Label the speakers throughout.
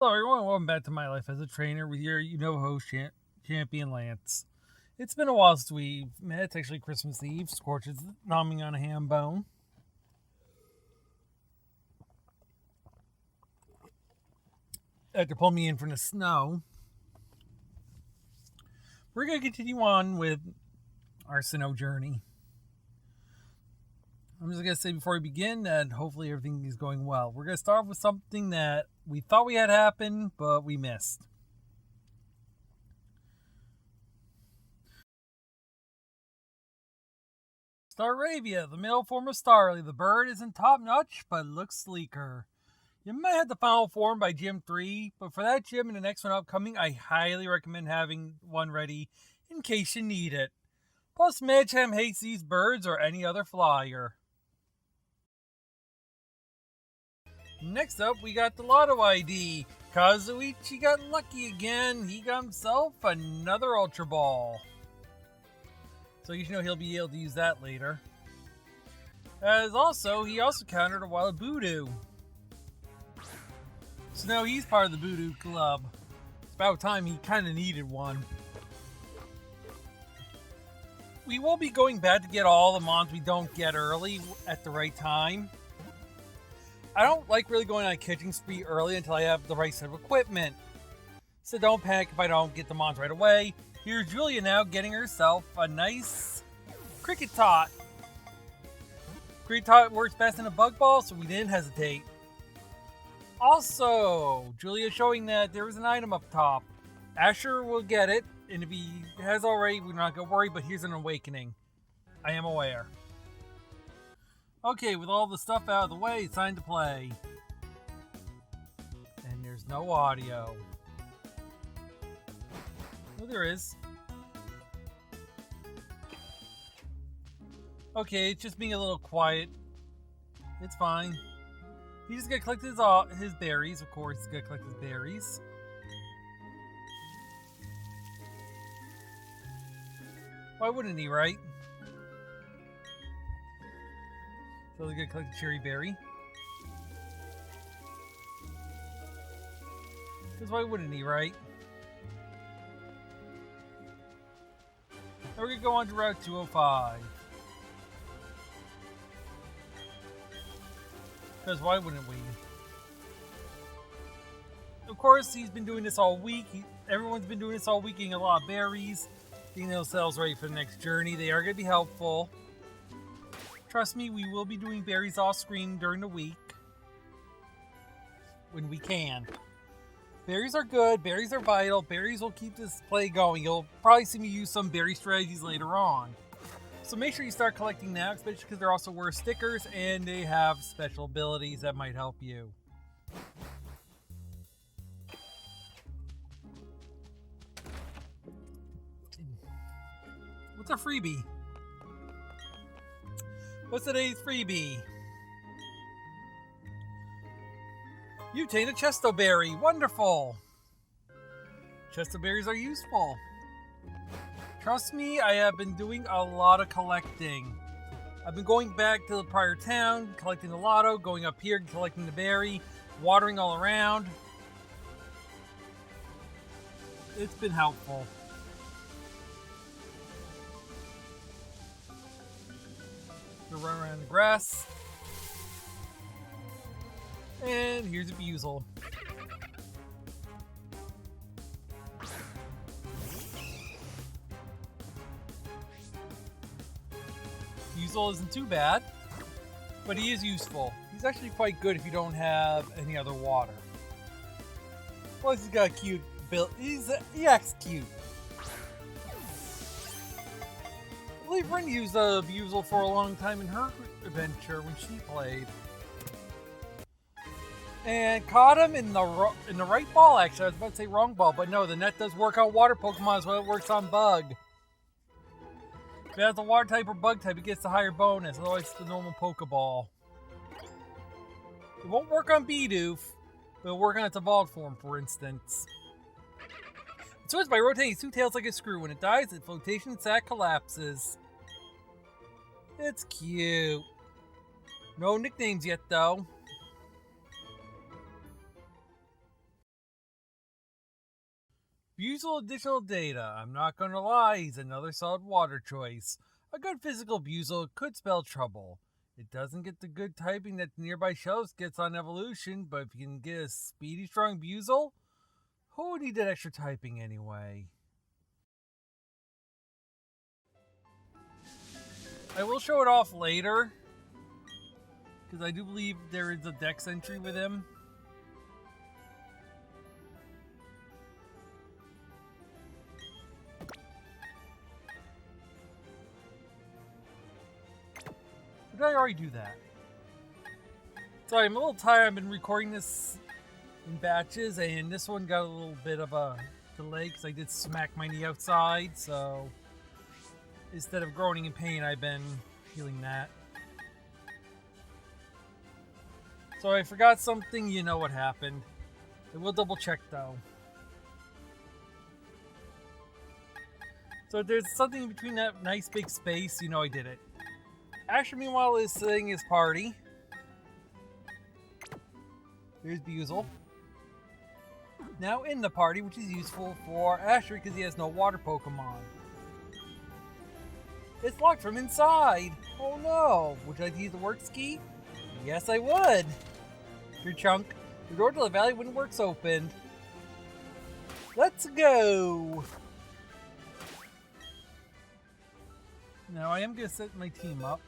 Speaker 1: Hello everyone, welcome back to My Life as a Trainer with your host Champion Lance. It's been a while since we've met. It's actually Christmas Eve. Scorch is nomming on a ham bone. After pulling me in from the snow, we're going to continue on with our Sinnoh journey. I'm just going to say before we begin that hopefully everything is going well. We're going to start with something that we thought we had happen, but we missed. Staravia, the male form of Starly. The bird isn't top notch, but looks sleeker. You might have the final form by Gym 3, but for that gym and the next one upcoming, I highly recommend having one ready in case you need it. Plus, Machop hates these birds or any other flyer. Next up, we got the Lotto ID. Kazuichi got lucky again. He got himself another Ultra Ball. So you should know he'll be able to use that later. He also countered a wild Voodoo. So now he's part of the Voodoo Club. It's about time he kind of needed one. We will be going back to get all the mons we don't get early at the right time. I don't like really going on a catching spree early until I have the right set of equipment. So don't panic if I don't get the mons right away. Here's Julia now getting herself a nice Cricket Tot. Cricket Tot works best in a bug ball, so we didn't hesitate. Also, Julia showing that there is an item up top. Asher will get it, and if he has already, we're not going to worry, but here's an awakening. I am aware. Okay, with all the stuff out of the way, it's time to play. And there's no audio. Oh, there is. Okay, it's just being a little quiet. It's fine. He's just gonna collect his berries, of course. He's gonna collect his berries. Why wouldn't he, right? So he's gonna collect a cherry berry. Because why wouldn't he, right? Now we're gonna go on to Route 205. Because why wouldn't we? Of course, he's been doing this all week. Everyone's been doing this all week, getting a lot of berries, getting themselves ready for the next journey. They are going to be helpful. Trust me, we will be doing berries off screen during the week. When we can. Berries are good. Berries are vital. Berries will keep this play going. You'll probably see me use some berry strategies later on. So make sure you start collecting now, especially because they're also worth stickers and they have special abilities that might help you. What's a freebie? What's today's freebie? You obtain a Chesto Berry. Wonderful. Chesto Berries are useful. Trust me, I have been doing a lot of collecting. I've been going back to the prior town, collecting the lotto, going up here, collecting the berry, watering all around. It's been helpful. Gonna run around the grass. And here's a Buzel. Buzel isn't too bad, but he is useful. He's actually quite good if you don't have any other water. Plus, he's got a cute build. He acts cute. I believe Ren used a Buzel for a long time in her adventure when she played. And caught him in the right ball, actually. I was about to say wrong ball, but no, the net does work on water Pokemon as well. It works on bug. If it has a water type or bug type, it gets the higher bonus. Otherwise, it's the normal Pokeball. It won't work on Bidoof, but it'll work on its evolved form, for instance. It swims by rotating its two tails like a screw. When it dies, its flotation sac collapses. It's cute. No nicknames yet, though. Buzel additional data. I'm not gonna lie, he's another solid water choice. A good physical Buzel could spell trouble. It doesn't get the good typing that the nearby shelves gets on evolution, but if you can get a speedy, strong Buzel, who would need that extra typing anyway? I will show it off later, because I do believe there is a dex entry with him. Did I already do that? Sorry, I'm a little tired. I've been recording this in batches, and this one got a little bit of a delay because I did smack my knee outside, so instead of groaning in pain, I've been feeling that. So I forgot something, you know what happened. I will double check though. So there's something in between that nice big space, you know I did it. Asher, meanwhile, is sitting his party. Here's Buzel. Now in the party, which is useful for Asher because he has no water Pokemon. It's locked from inside. Oh no. Would you like to use the work ski? Yes, I would. Your chunk. The door to the valley when work's opened. Let's go. Now I am going to set my team up.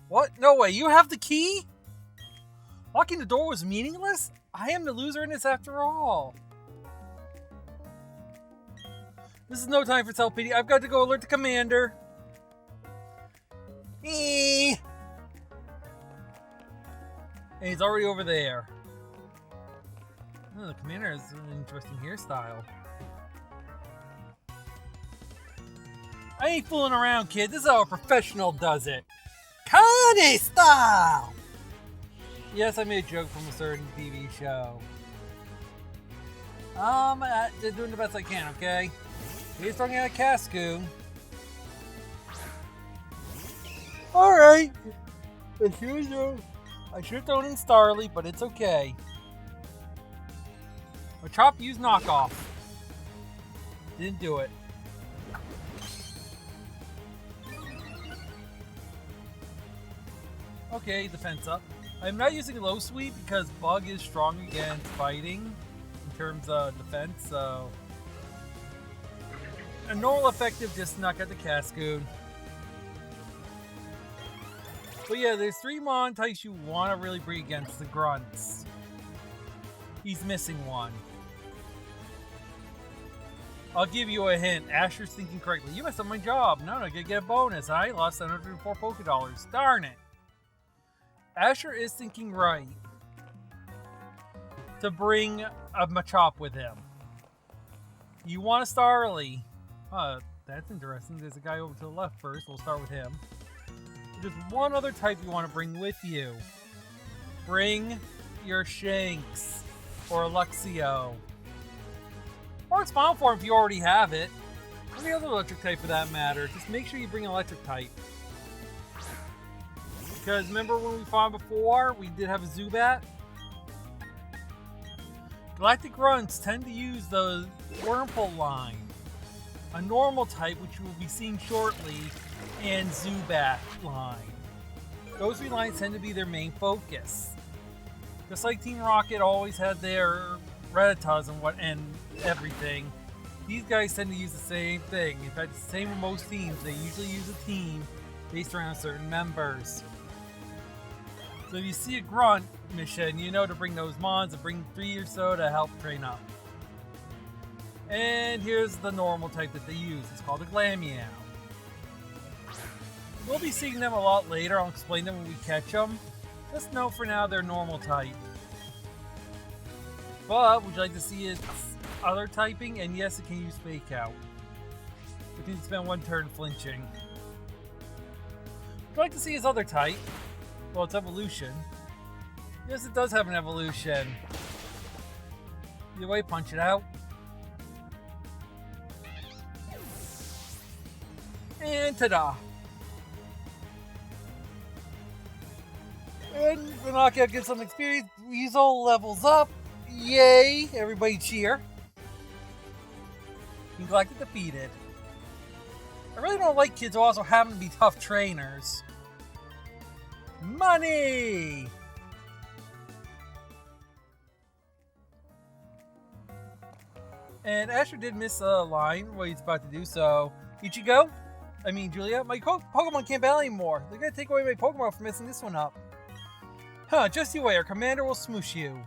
Speaker 1: What? No way, you have the key? Locking the door was meaningless? I am the loser in this after all. This is no time for self-pity. I've got to go alert the commander. And he's already over there. Oh, the commander has an interesting hairstyle. I ain't fooling around, kid. This is how a professional does it. Connie style! Yes, I made a joke from a certain TV show. Just doing the best I can, okay? He's talking out of Casco. Alright. As usual, I should have thrown in Starly, but it's okay. Machop used knockoff. Didn't do it. Okay, defense up. I'm not using low sweep because Bug is strong against fighting in terms of defense, so a normal effective just knock out the Cascoon. But yeah, there's 3 Mon types you want to really bring against the Grunts. He's missing one. I'll give you a hint. Asher's thinking correctly. You messed up my job. No, I get a bonus. I lost 704 Pokédollars. Darn it. Asher is thinking right to bring a Machop with him. You want a Starly. That's interesting. There's a guy over to the left first. We'll start with him. There's one other type you want to bring with you. Bring your Shanks or Luxio. Or its Spawn Form if you already have it. Or the other electric type for that matter. Just make sure you bring an electric type. Because remember when we fought before, we did have a Zubat? Galactic Grunts tend to use the Wurmple line. A normal type, which you will be seeing shortly, and Zubat line. Those 3 lines tend to be their main focus. Just like Team Rocket always had their Rattatas and everything, these guys tend to use the same thing. In fact, it's the same with most teams. They usually use a team based around certain members. So if you see a Grunt mission, you know to bring those Mons and bring 3 or so to help train up. And here's the normal type that they use. It's called a Glameow. We'll be seeing them a lot later. I'll explain them when we catch them. Just know for now they're normal type. But would you like to see its other typing? And yes, it can use Fake Out. It can spend 1 turn flinching. Would you like to see its other type? Well, it's evolution. Yes, it does have an evolution. Either way, punch it out. And ta-da! And the knockout gets some experience. Weasel levels up. Yay! Everybody cheer. King Galactic defeated. I really don't like kids who also happen to be tough trainers. Money! And Asher did miss a line, what he's about to do, so... Ichigo? I mean, Julia, my Pokemon can't battle anymore. They're gonna take away my Pokemon for messing this one up. Huh, just you wait, our commander will smoosh you.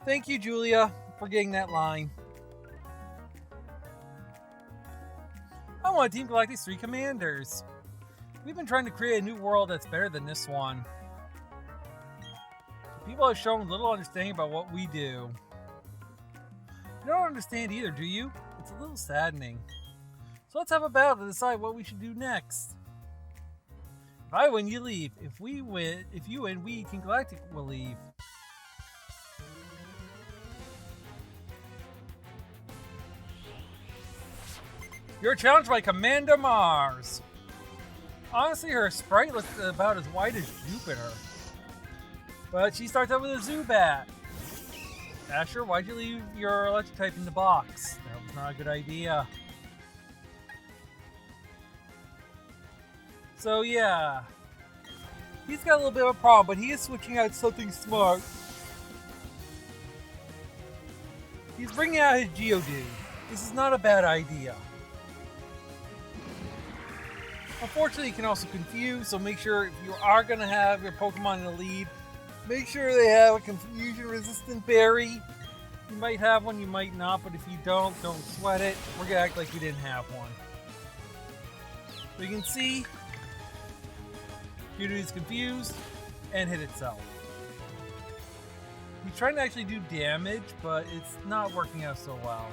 Speaker 1: Thank you, Julia, for getting that line. I want Team Galactic's 3 commanders. We've been trying to create a new world that's better than this one. People have shown little understanding about what we do. You don't understand either, do you? It's a little saddening. So let's have a battle to decide what we should do next. If I win, you leave. If you win, we, Team Galactic, will leave. You're challenged by Commander Mars. Honestly, her sprite looks about as wide as Jupiter. But she starts out with a Zubat. Asher, why'd you leave your electric type in the box? That was not a good idea. So yeah, he's got a little bit of a problem, but he is switching out something smart. He's bringing out his Geodude. This is not a bad idea. Unfortunately, it can also confuse, so make sure if you are going to have your Pokemon in the lead, make sure they have a confusion-resistant berry. You might have one, you might not, but if you don't sweat it. We're going to act like you didn't have one. So you can see, Geodude is confused and hit itself. He's trying to actually do damage, but it's not working out so well.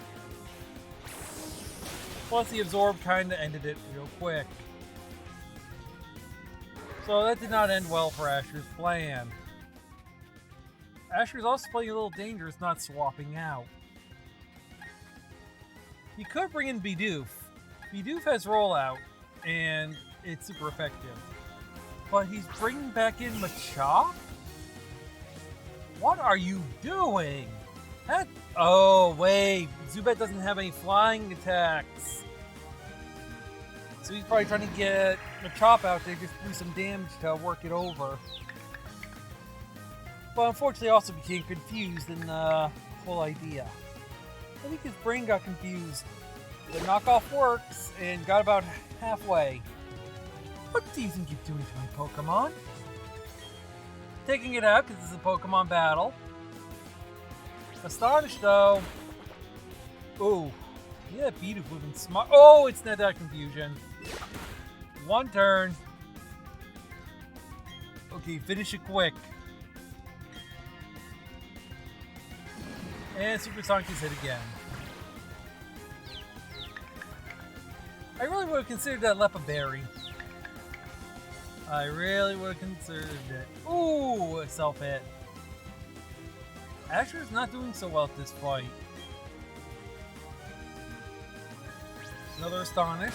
Speaker 1: Plus, the Absorb kind of ended it real quick. So that did not end well for Asher's plan. Asher's also playing a little dangerous, not swapping out. He could bring in Bidoof. Bidoof has rollout, and it's super effective. But he's bringing back in Machop? What are you doing? Oh, wait. Zubat doesn't have any flying attacks. So he's probably trying to get Machop out there just to do some damage to work it over. But unfortunately also became confused in the whole idea. I think his brain got confused. The knockoff works and got about halfway. What do you think you're doing to my Pokemon? Taking it out because it's a Pokemon battle. Astonished though. Ooh. Yeah, Bidoof would have been smart. Oh, it's not that confusion. One turn. Okay, finish it quick. And Supersonic is hit again. I really would have considered that Lepa Berry. I really would have considered it. Ooh, a self-hit. Asher's not doing so well at this fight. Another Astonish.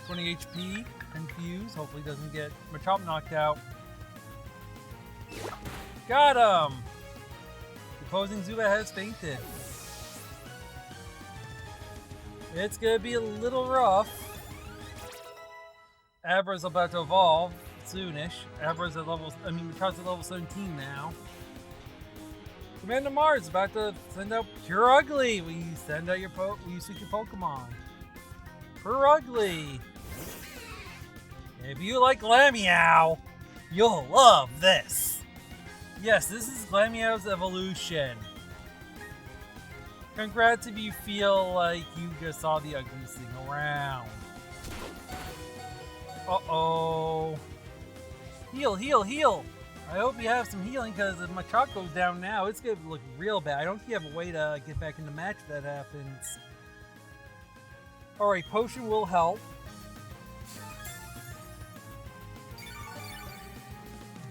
Speaker 1: 20 HP. Confused. Hopefully doesn't get Machop knocked out. Got him! The opposing Zubat has fainted. It's gonna be a little rough. Abra's about to evolve soonish. Abra's at Machop's at level 17 now. Commander Mars is about to send out Pure Ugly. Will you send out your will you seek your Pokemon? Pure Ugly. If you like Glameow, you'll love this. Yes, this is Glameow's evolution. Congrats if you feel like you just saw the ugliest thing around. Uh-oh. Heal, heal, heal! I hope you have some healing, because if Machop goes down now, it's going to look real bad. I don't think you have a way to get back in the match if that happens. Alright, Potion will help.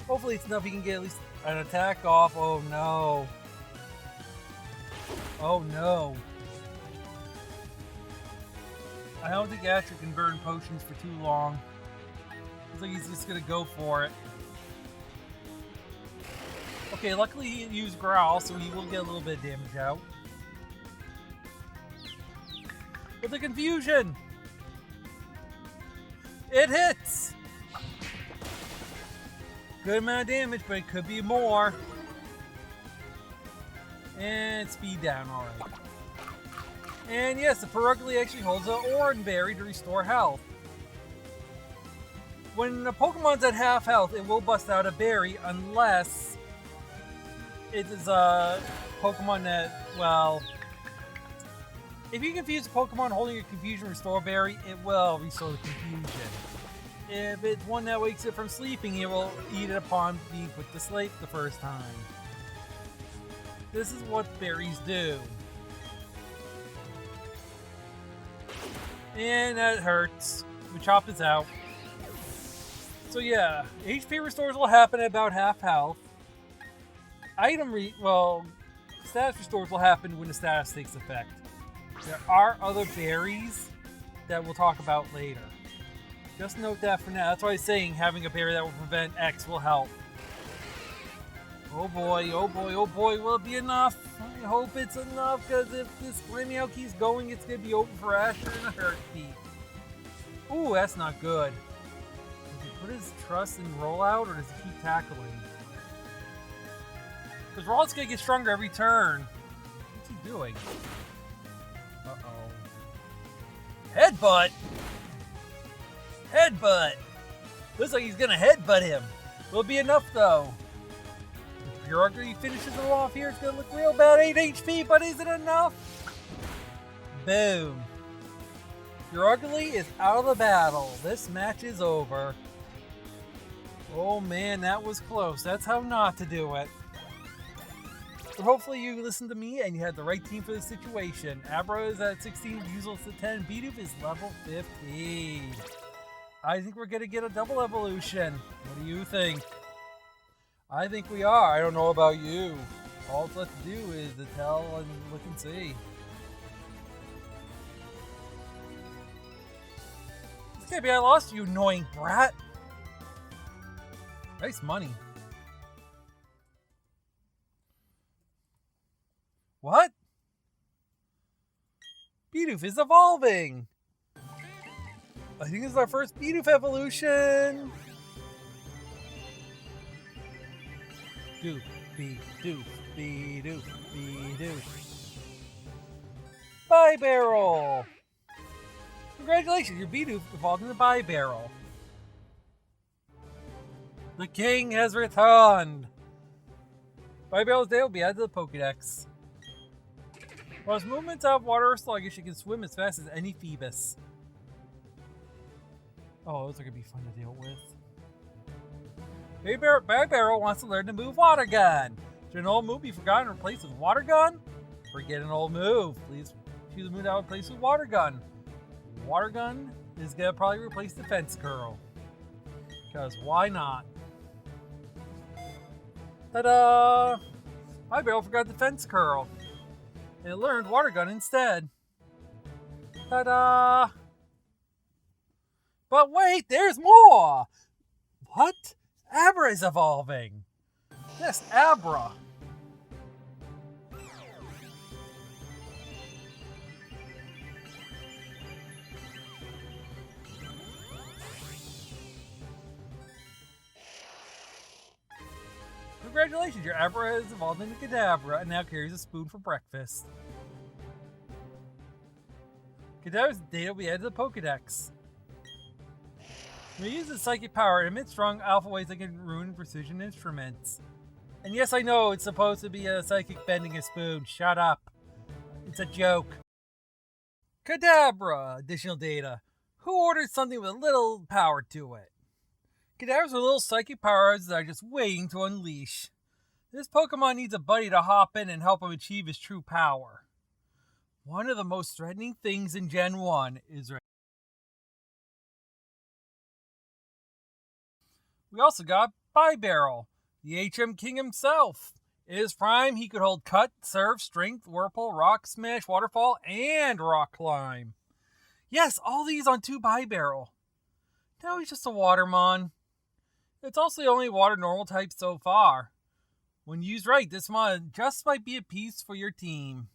Speaker 1: Hopefully it's enough he can get at least an attack off. Oh no. Oh no. I don't think Asher can burn potions for too long. Looks like he's just gonna go for it. Okay, luckily he used Growl, so he will get a little bit of damage out. With the confusion! It hits! Good amount of damage, but it could be more. And speed down, alright. And yes, the Perugly actually holds an Oran Berry to restore health. When a Pokemon's at half health, it will bust out a berry unless it is a Pokemon that, well, if you confuse a Pokemon holding a Confusion Restore Berry, it will restore the confusion. If it's one that wakes it from sleeping, it will eat it upon being put to sleep the first time. This is what berries do. And that hurts. Machop is out. So yeah, HP restores will happen at about half health. Status restores will happen when the status takes effect. There are other berries that we'll talk about later. Just note that for now. That's why I'm saying having a berry that will prevent X will help. Oh boy, oh boy, oh boy, will it be enough? I hope it's enough, because if this Glameow keeps going, it's going to be over for Asher in a heartbeat. Ooh, that's not good. Does he put his trust in rollout, or does he keep tackling? Because Rollout's going to get stronger every turn. What's he doing? Uh-oh. Headbutt! Headbutt! Looks like he's going to headbutt him. Will it be enough, though? If Perugly finishes it off here, it's going to look real bad. 8 HP, but is it enough? Boom. Perugly is out of the battle. This match is over. Oh man, that was close. That's how not to do it. But hopefully you listened to me and you had the right team for the situation. Abra is at 16, Buzel's at 10, Bidoof is level 15. I think we're going to get a double evolution. What do you think? I think we are. I don't know about you. All it's left to do is to tell and look and see. This can't be I lost, you annoying brat. Nice money. What? Bidoof is evolving. I think this is our first Bidoof evolution. Doof, Bidoof, Bidoof, Bidoof. Barrel. Congratulations, your Bidoof evolved into Barrel. The king has returned. Barrel's day will be added to the Pokédex. While his movements out of water are sluggish, he can swim as fast as any Phoebus. Oh, those are going to be fun to deal with. Barrel wants to learn to move Water Gun. Should an old move be forgotten and replaced with Water Gun? Forget an old move. Please choose a move that will replace with Water Gun. Water Gun is going to probably replace Defense Curl. Because why not? Ta-da! Barrel forgot Defense Curl. And it learned Water Gun instead. Ta-da! But wait, there's more! What? Abra is evolving! Yes, Abra! Congratulations, your Abra has evolved into Kadabra and now carries a spoon for breakfast. Kadabra's data will be added to the Pokédex. When it uses psychic power, it emits strong alpha waves that can ruin precision instruments. And yes, I know it's supposed to be a psychic bending a spoon. Shut up. It's a joke. Kadabra! Additional data. Who ordered something with a little power to it? Kadabras are little psychic powers that are just waiting to unleash. This Pokemon needs a buddy to hop in and help him achieve his true power. One of the most threatening things in Gen 1 is... We also got Barrel, the HM King himself. In his prime, he could hold Cut, Surf, Strength, Whirlpool, Rock Smash, Waterfall, and Rock Climb. Yes, all these on 2 Barrel. Now he's just a Watermon. It's also the only water normal type so far. When used right, this mod just might be a piece for your team.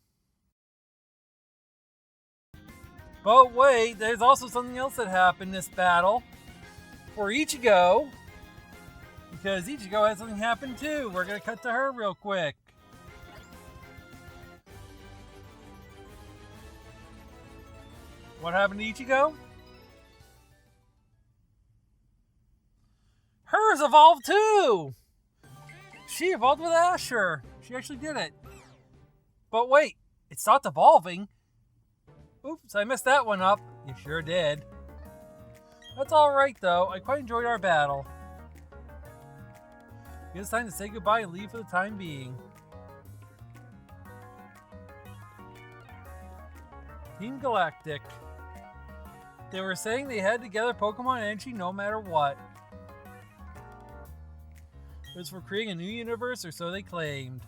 Speaker 1: But wait, there's also something else that happened this battle. For Ichigo, because Ichigo has something happen too. We're going to cut to her real quick. What happened to Ichigo? Hers evolved too! She evolved with Asher. She actually did it. But wait, it stopped evolving. Oops, I messed that one up. You sure did. That's alright though. I quite enjoyed our battle. It's time to say goodbye and leave for the time being. Team Galactic. They were saying they had to gather Pokemon energy no matter what. It was for creating a new universe, or so they claimed.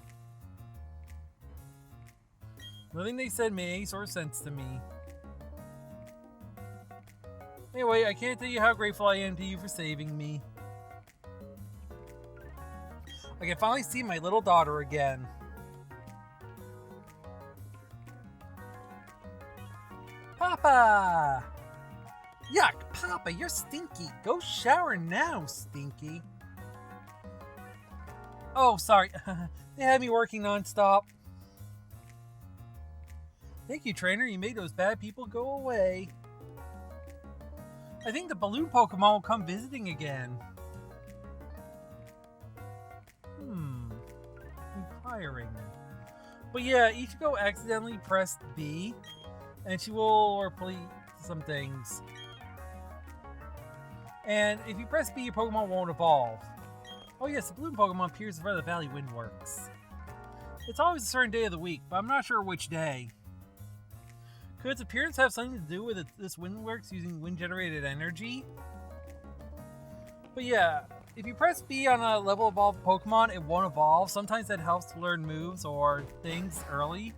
Speaker 1: Nothing they said made any sort of sense to me. Anyway, I can't tell you how grateful I am to you for saving me. I can finally see my little daughter again. Papa! Yuck, Papa, you're stinky. Go shower now, Stinky. Oh, sorry. They had me working non-stop. Thank you, trainer. You made those bad people go away. I think the balloon Pokemon will come visiting again. Inquiring. But yeah, Ichigo accidentally pressed B, and she will replete some things. And if you press B, your Pokemon won't evolve. Oh yes, the balloon Pokemon appears in front of the Valley Windworks. It's always a certain day of the week, but I'm not sure which day. Could its appearance have something to do with this Windworks using wind-generated energy? But yeah, if you press B on a level evolved Pokemon, it won't evolve. Sometimes that helps to learn moves or things early,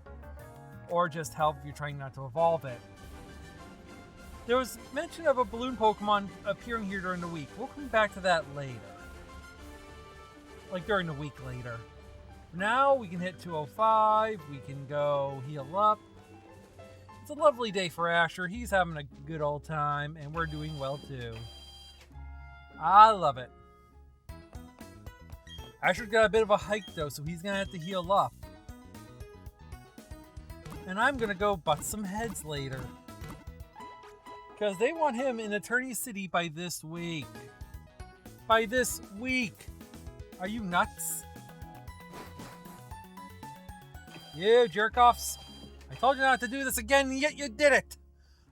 Speaker 1: or just help if you're trying not to evolve it. There was mention of a balloon Pokemon appearing here during the week. We'll come back to that later. Like during the week later. For now, we can hit 205. We can go heal up. It's a lovely day for Asher. He's having a good old time, and we're doing well too. I love it. Asher's got a bit of a hike though, so he's gonna have to heal up. And I'm gonna go butt some heads later. Because they want him in Eternia City by this week. By this week! Are you nuts? You jerk-offs. I told you not to do this again, and yet you did it!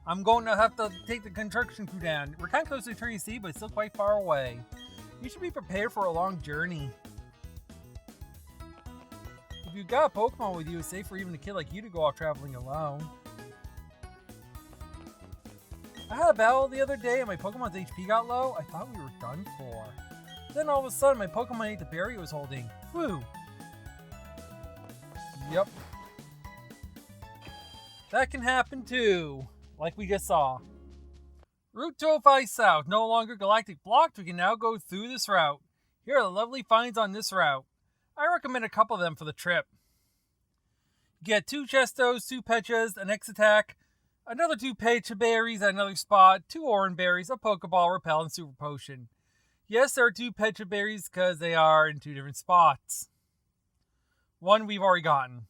Speaker 1: I'm going to have to take the construction crew down. We're kind of close to Eternia City, but it's still quite far away. You should be prepared for a long journey. If you've got a Pokemon with you, it's safe for even a kid like you to go off traveling alone. I had a battle the other day and my Pokemon's HP got low. I thought we were done for. Then all of a sudden my Pokemon ate the berry it was holding. Whew. Yep. That can happen too. Like we just saw. Route 205 South. No longer galactic blocked. We can now go through this route. Here are the lovely finds on this route. I recommend a couple of them for the trip. You get 2 Chestos, 2 Pechas, an X-Attack, another 2 Pecha Berries at another spot, 2 Oran Berries, a Pokeball, Repel, and Super Potion. Yes, there are 2 Pecha Berries because they are in 2 different spots. One we've already gotten.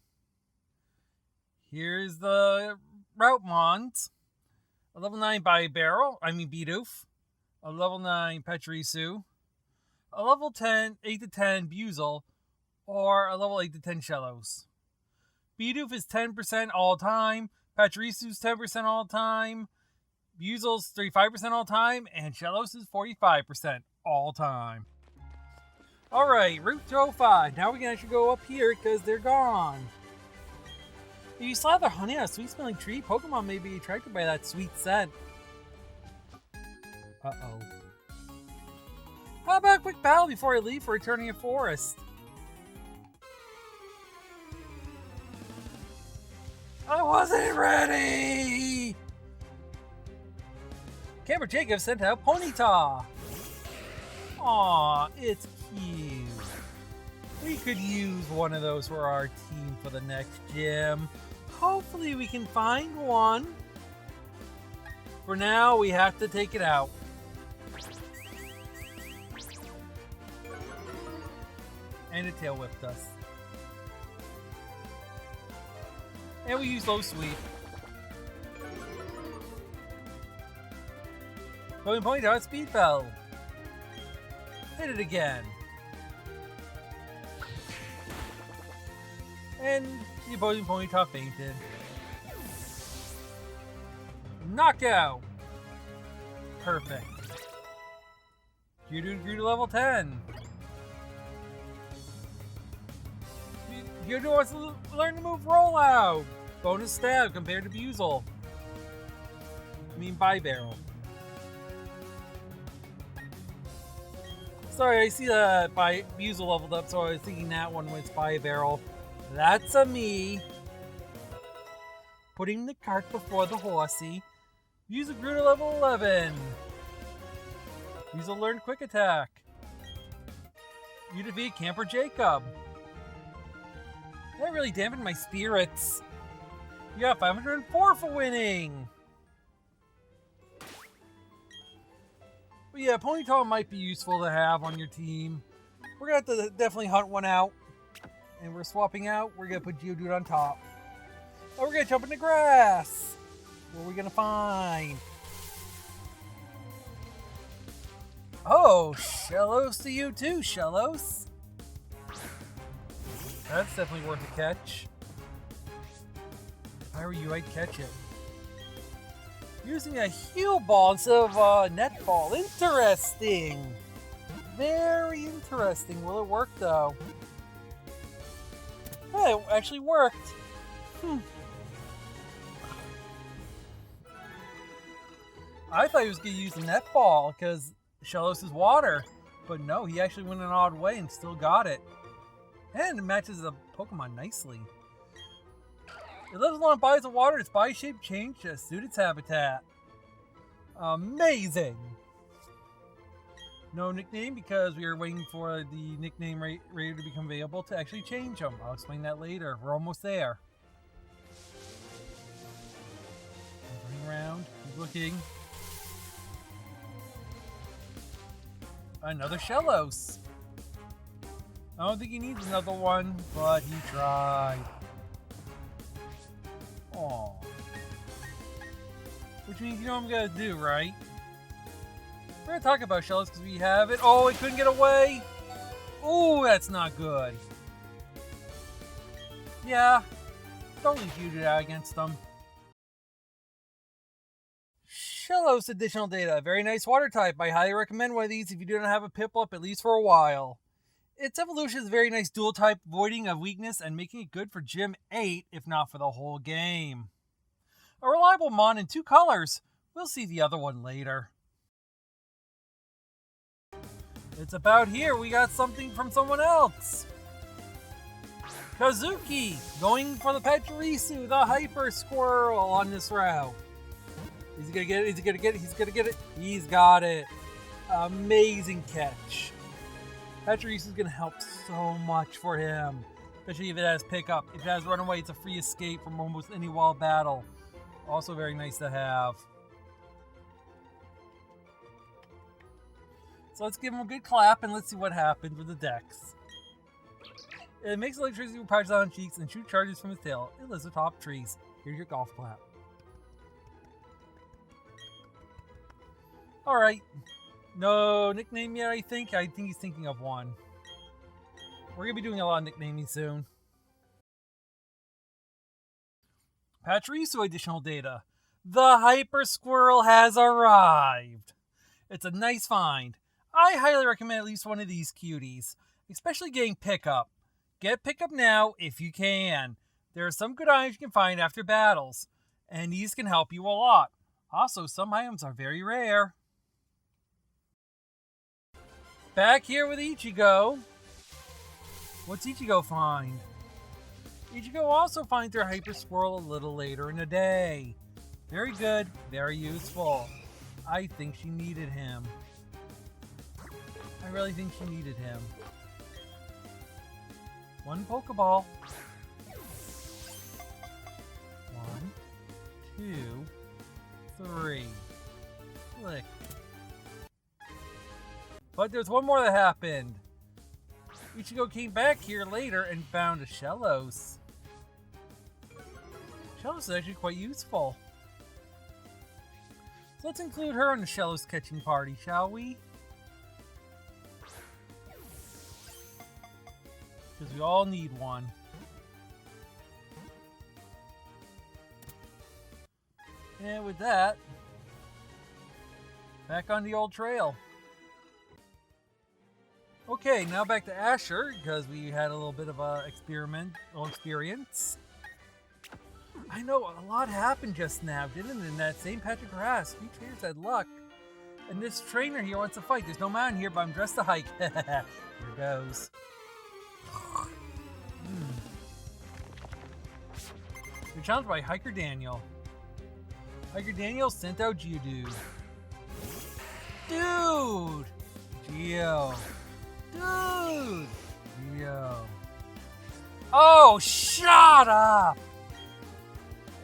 Speaker 1: Here's the Route Mons. A level 9 Bidoof. A level 9 Pachirisu. A level 10, 8 to 10 Buizel. Or a level 8 to 10 Shellos. Bidoof is 10% all time. Pachirisu's 10% all time. Buizel's 35% all time. And Shellos is 45% all time. Alright, Route 205. Now we can actually go up here because they're gone. If you slather honey on a sweet smelling tree, Pokemon may be attracted by that sweet scent. Uh-oh. How about a quick battle before I leave for Eternia Forest? I wasn't ready! Camper Jacob sent out Ponyta. Aw, it's cute. We could use one of those for our team for the next gym. Hopefully we can find one. For now, we have to take it out. And it tail whipped us. And we use low sweep. Point out speed bell. Hit it again. And the opposing Ponyta fainted. Knockout! Perfect. Geodude grew to level 10. Geodude wants to learn to move rollout. Bonus stab compared to Buzzle. I mean Bibarrel. Sorry, I see that Buzzle leveled up, so I was thinking that one was Bibarrel. That's a me. Putting the cart before the horsey. Buzzle grew to level 11. Buzzle learned quick attack. You defeat Camper Jacob. That really dampened my spirits. You got 504 for winning. But yeah, Ponyta might be useful to have on your team. We're going to have to definitely hunt one out. And we're swapping out. We're going to put Geodude on top. Oh, we're going to jump in the grass. What are we going to find? Oh, Shellos to you too, Shellos. That's definitely worth a catch. If I were you, I'd catch it. Using a heal ball instead of a net ball. Interesting. Very interesting. Will it work though? Oh, it actually worked. I thought he was going to use the net ball because Shellos is water. But no, he actually went an odd way and still got it. And it matches the Pokemon nicely. It lives along bodies of water. Its body shape changed to suit its habitat. Amazing! No nickname because we are waiting for the nickname radar to become available to actually change them. I'll explain that later. We're almost there. Running around, keep looking. Another Shellos. I don't think he needs another one, but he tried. Aww. Which means you know what I'm gonna do, right? We're gonna talk about Shellos because we have it. Oh, it couldn't get away! Ooh, that's not good. Yeah, don't leave Geodude out against them. Shellos additional data. Very nice water type. I highly recommend one of these if you do not have a Piplup, at least for a while. Its evolution is a very nice dual type, voiding of weakness and making it good for Gym 8, if not for the whole game. A reliable Mon in 2 colors. We'll see the other one later. It's about here. We got something from someone else. Kazuki going for the Pachirisu, the Hyper Squirrel on this route. Is he gonna get it? Is he gonna get it? He's gonna get it. He's got it. Amazing catch. Pachirisu is gonna help so much for him. Especially if it has pickup. If it has runaway, it's a free escape from almost any wild battle. Also very nice to have. So let's give him a good clap and let's see what happens with the Dex. It makes electricity with pouches on cheeks and shoot charges from its tail. It lives atop trees. Here's your golf clap. Alright. No nickname yet, I think. I think he's thinking of one. We're going to be doing a lot of nicknaming soon. Pachirisu additional data. The Hyper Squirrel has arrived. It's a nice find. I highly recommend at least one of these cuties, especially getting pickup. Get pickup now if you can. There are some good items you can find after battles, and these can help you a lot. Also, some items are very rare. Back here with Ichigo. What's Ichigo find? Ichigo also finds their Hyper Squirrel a little later in the day. Very good, very useful. I think she needed him. I really think she needed him. One Pokeball. 1, 2, 3. Click. But there's one more that happened. Ichigo came back here later and found a Shellos. Shellos is actually quite useful. So let's include her in the Shellos catching party, shall we? Because we all need one. And with that, back on the old trail. Okay, now back to Asher, because we had a little bit of a experience. I know, a lot happened just now, didn't it? In that same patch of grass, few trainers had luck. And this trainer here wants to fight. There's no mountain here, but I'm dressed to hike. Here goes. You're challenged by Hiker Daniel. Hiker Daniel sent out Geodude. Dude! Geo. Dude! Geo. Oh, shut up!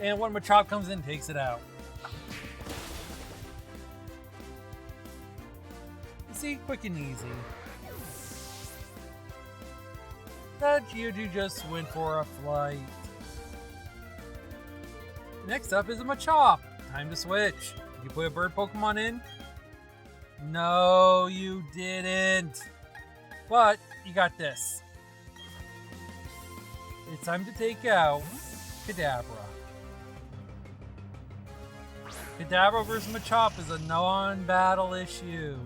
Speaker 1: And when Machop comes in, takes it out. You see, quick and easy. That Geodude just went for a flight. Next up is a Machop. Time to switch. Did you put a bird Pokemon in? No, you didn't. But you got this. It's time to take out Kadabra. Kadabra versus Machop is a non-battle issue.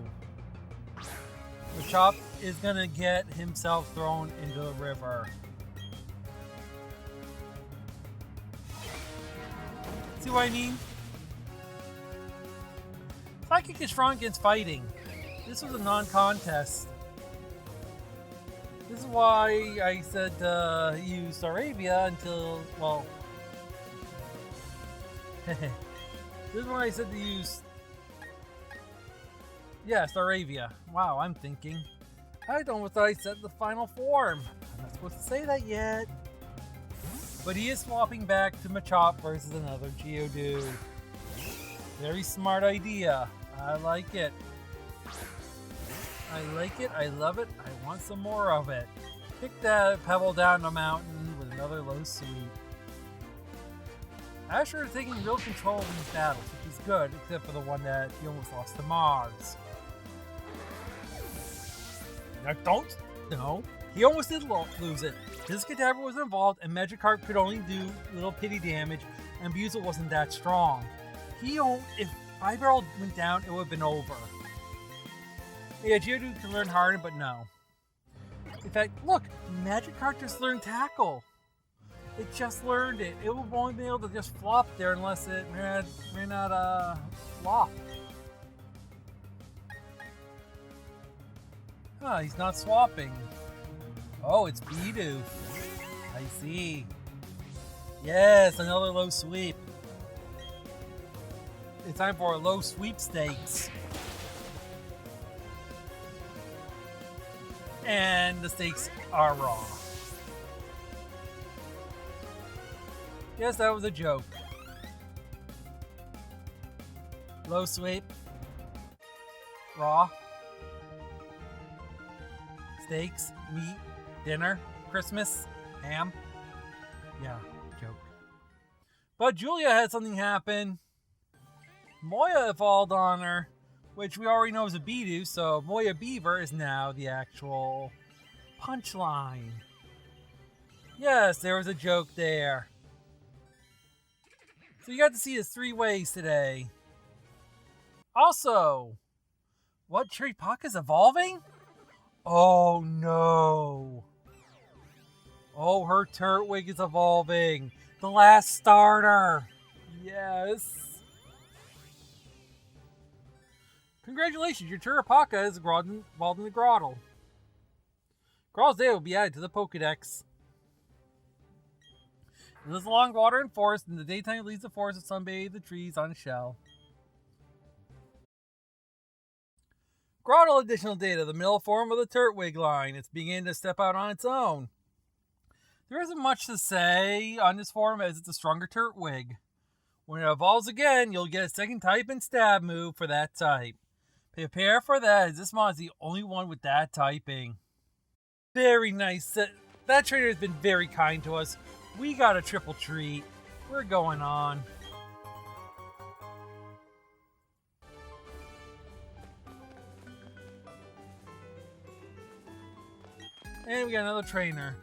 Speaker 1: Machop is gonna get himself thrown into the river. See what I mean? Psychic is strong against fighting. This was a non-contest. This is why I said use Staravia until, well... This is why I said to use... Yeah, Staravia. Wow, I'm thinking. I almost thought I said the final form. I'm not supposed to say that yet. But he is swapping back to Machop versus another Geodude. Very smart idea. I like it. I like it. I love it. I want some more of it. Kick that Pebble down the mountain with another low sweep. Asher is taking real control in these battles, which is good, except for the one that he almost lost to Mars. Now don't! No. He almost did lose it. His Kadabra was involved, and Magikarp could only do little pity damage, and Buizel wasn't that strong. If Firebarrel went down, it would have been over. Yeah, Geodude can learn Harden, but no. In fact, look! Magikarp just learned Tackle. It just learned it. It would only be able to just flop there unless it ran out of flop. Huh, he's not swapping. Oh, it's Bidoof. I see. Yes, another low sweep. It's time for a low sweepstakes. And the stakes are raw. Yes, that was a joke. Low sweep. Raw. Steaks, meat, dinner, Christmas, ham. Yeah, joke. But Julia had something happen. Moya evolved on her, which we already know is a Bidoof, so Moya Beaver is now the actual punchline. Yes, there was a joke there. So you got to see his 3 ways today. Also, what, Cherry Paka's evolving? Oh no. Oh, her Turtwig is evolving. The last starter. Yes. Congratulations, your Turapaka is evolved in the Grottle. Grotle's Day will be added to the Pokedex. It lives along water and forest. In the daytime, it leaves the forest to sunbathe the trees on a shell. Grottle additional data, the middle form of the Turtwig line. It's beginning to step out on its own. There isn't much to say on this form as it's a stronger Turtwig. When it evolves again, you'll get a second type and stab move for that type. Prepare for that, as this mod is the only one with that typing. Very nice. That trainer has been very kind to us. We got a triple treat. We're going on. And we got another trainer.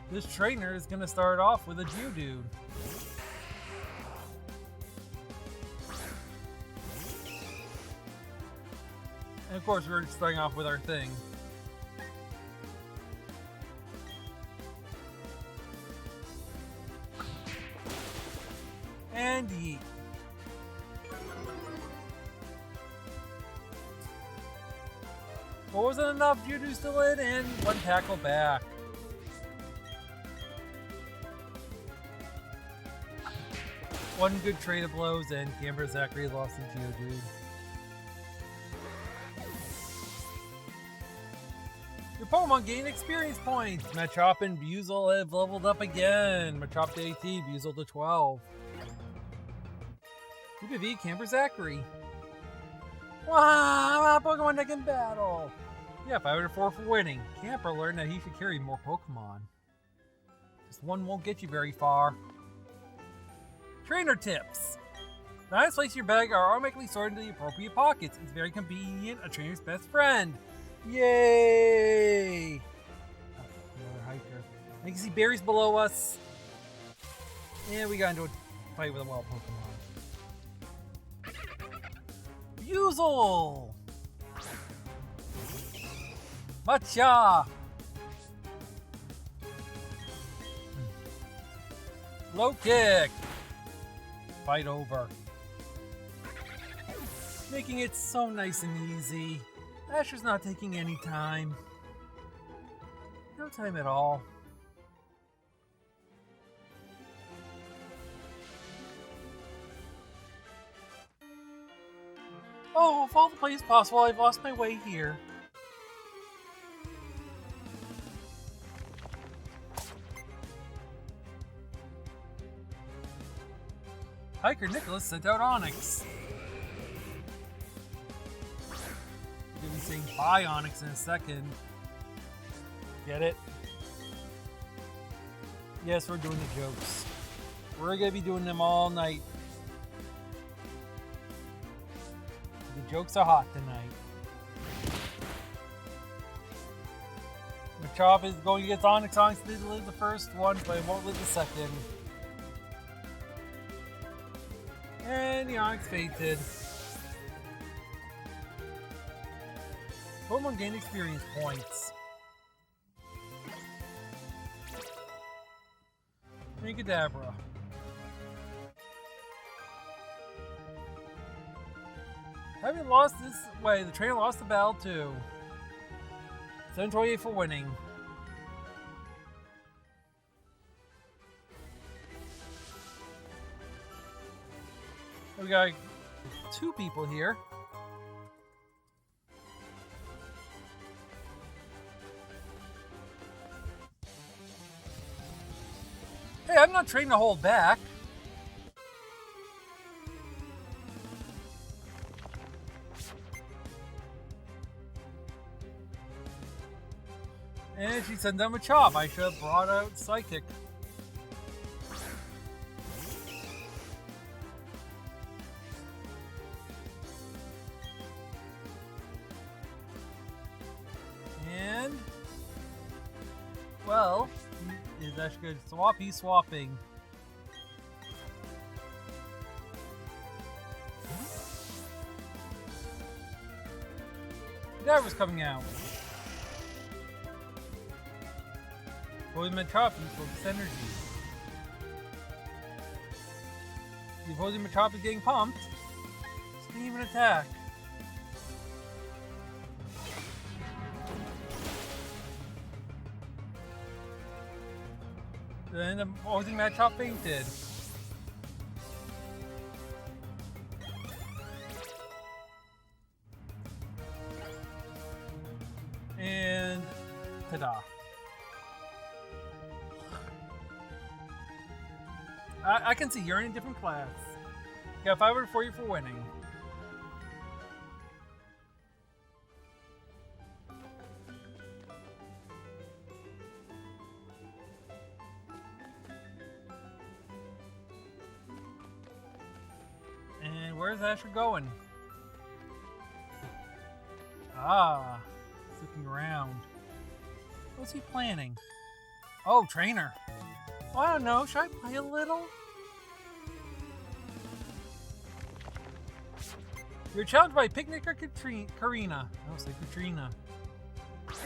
Speaker 1: This trainer is going to start off with a Geodude. And of course, we're starting off with our thing. And yeet. Well, wasn't enough Geodude still in, and one tackle back. One good trade of blows, and Camber Zachary lost to Geodude. Your Pokemon gain experience points. Machop and Buizel have leveled up again. Machop to 18, Buizel to 12. UPV, Camber Zachary. Wow, Pokemon that can battle. Yeah, 5 out of 4 for winning. Camper learned that he should carry more Pokemon. Just one won't get you very far. Trainer tips. Now, place your bag are automatically sorted into the appropriate pockets. It's very convenient, a trainer's best friend. Yay! Another hiker. I can see berries below us. And we got into a fight with a wild Pokemon. Buizel! Machop! Low kick! Fight over. Making it so nice and easy. Asher's not taking any time. No time at all. Oh, of all the places possible, I've lost my way here. Hiker Nicholas sent out Onyx. We're going to be saying bye Onyx in a second. Get it? Yes, we're doing the jokes. We're going to be doing them all night. The jokes are hot tonight. Machop is going against Onyx. Onyx did live the first one, but it won't live the second. And the Onyx fainted. Pokemon gain experience points. Megadabra. Having lost this way, the trainer lost the battle too. 728 for winning. We got 2 people here. Hey, I'm not trained to hold back. And she sent them a chop. I should have brought out Psychic. And, well, is actually good. Swappy swapping. That was coming out. Opposing Machop use focus energy. The opposing Machop is getting pumped. It can even attack. Then the opposing Machop fainted. And ta-da. I can see you're in a different class. You got 500 for you for winning. And where's Asher going? Ah, looking around. What's he planning? Oh, trainer. Well, I don't know. Should I play a little? You're challenged by Picnicker Karina. I was like Katrina.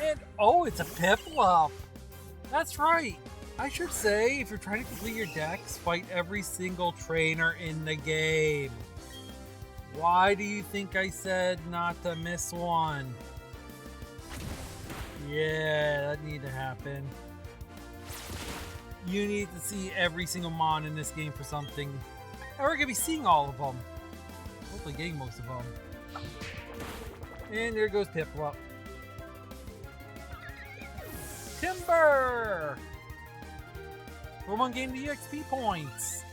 Speaker 1: And oh, it's a Piplup. That's right. I should say, if you're trying to complete your decks, fight every single trainer in the game. Why do you think I said not to miss one? Yeah, that needed to happen. You need to see every single mon in this game for something. And we're going to be seeing all of them. Hopefully getting most of them. And there goes Piplup. Timber! Pokemon gained the EXP points.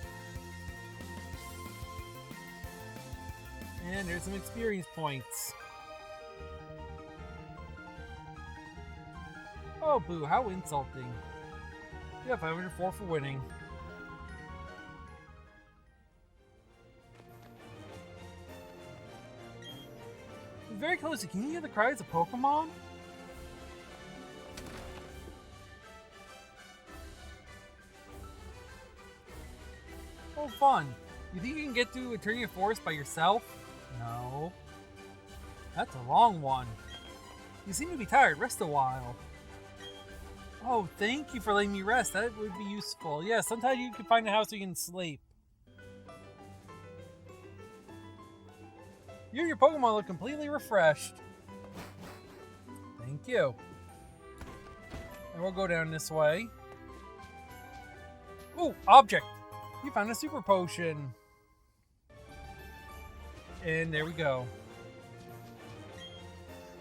Speaker 1: And there's some experience points. Oh, boo, how insulting. Yeah, 504 for winning. Very close. Can you hear the cries of Pokemon? Oh, fun. You think you can get through Eternia Forest by yourself? No. That's a long one. You seem to be tired. Rest a while. Oh, thank you for letting me rest. That would be useful. Yeah, sometimes you can find a house where you can sleep. You and your Pokemon look completely refreshed. Thank you. And we'll go down this way. Ooh, object! You found a super potion. And there we go.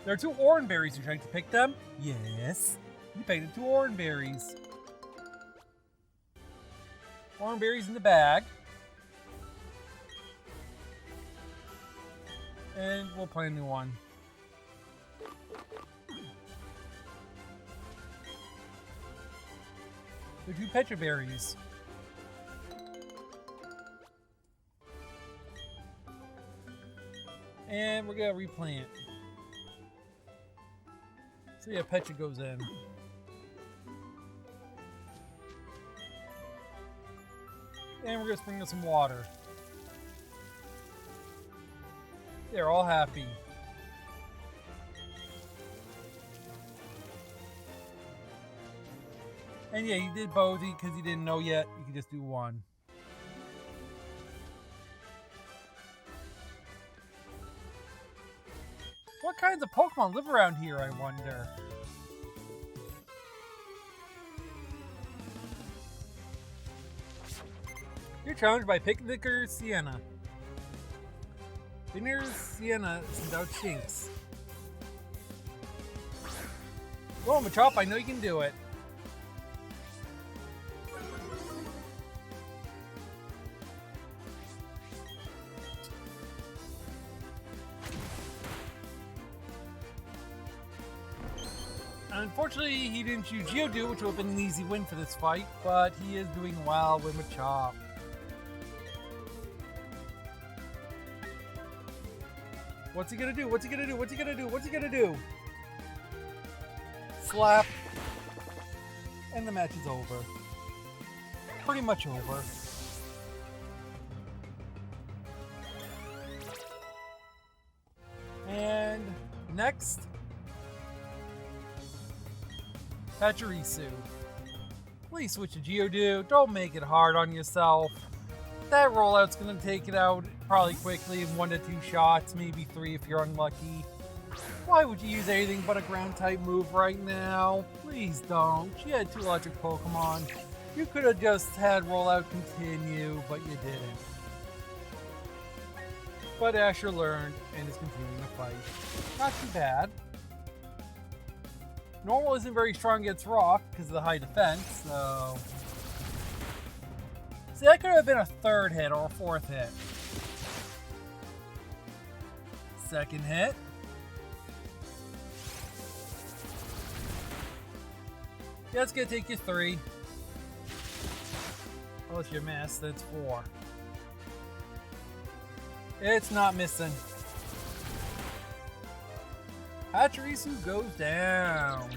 Speaker 1: There are 2 orange berries. You're trying to pick them? Yes. You picked the 2 orange berries. Orange berries in the bag. And we'll play a new one. They're 2 Petra berries. And we're gonna replant. So yeah, Petra goes in. And we're gonna sprinkle some water. They're all happy. And yeah, you did both because you didn't know yet. You can just do one. What kinds of Pokemon live around here, I wonder? You're challenged by Picnicker Sienna. Picnicker Sienna sends out Shinx. Go on, Machop, I know you can do it. Unfortunately, he didn't choose Geodude, which would have been an easy win for this fight, but he is doing well with Machop. What's he gonna do? What's he gonna do? What's he gonna do? What's he gonna do? Slap. And the match is over. Pretty much over. And next, Pachirisu. Please switch to Geodude. Don't make it hard on yourself. That rollout's gonna take it out probably quickly in 1 to 2 shots, maybe 3 if you're unlucky. Why would you use anything but a ground type move right now? Please don't. She had 2 electric Pokemon. You could have just had rollout continue, but you didn't. But Asher learned and is continuing to fight. Not too bad. Normal isn't very strong against rock because of the high defense, so... See, that could have been a third hit or a fourth hit. Second hit. Yeah, it's gonna take you 3. Unless you miss, that's 4. It's not missing. Pachirisu goes down.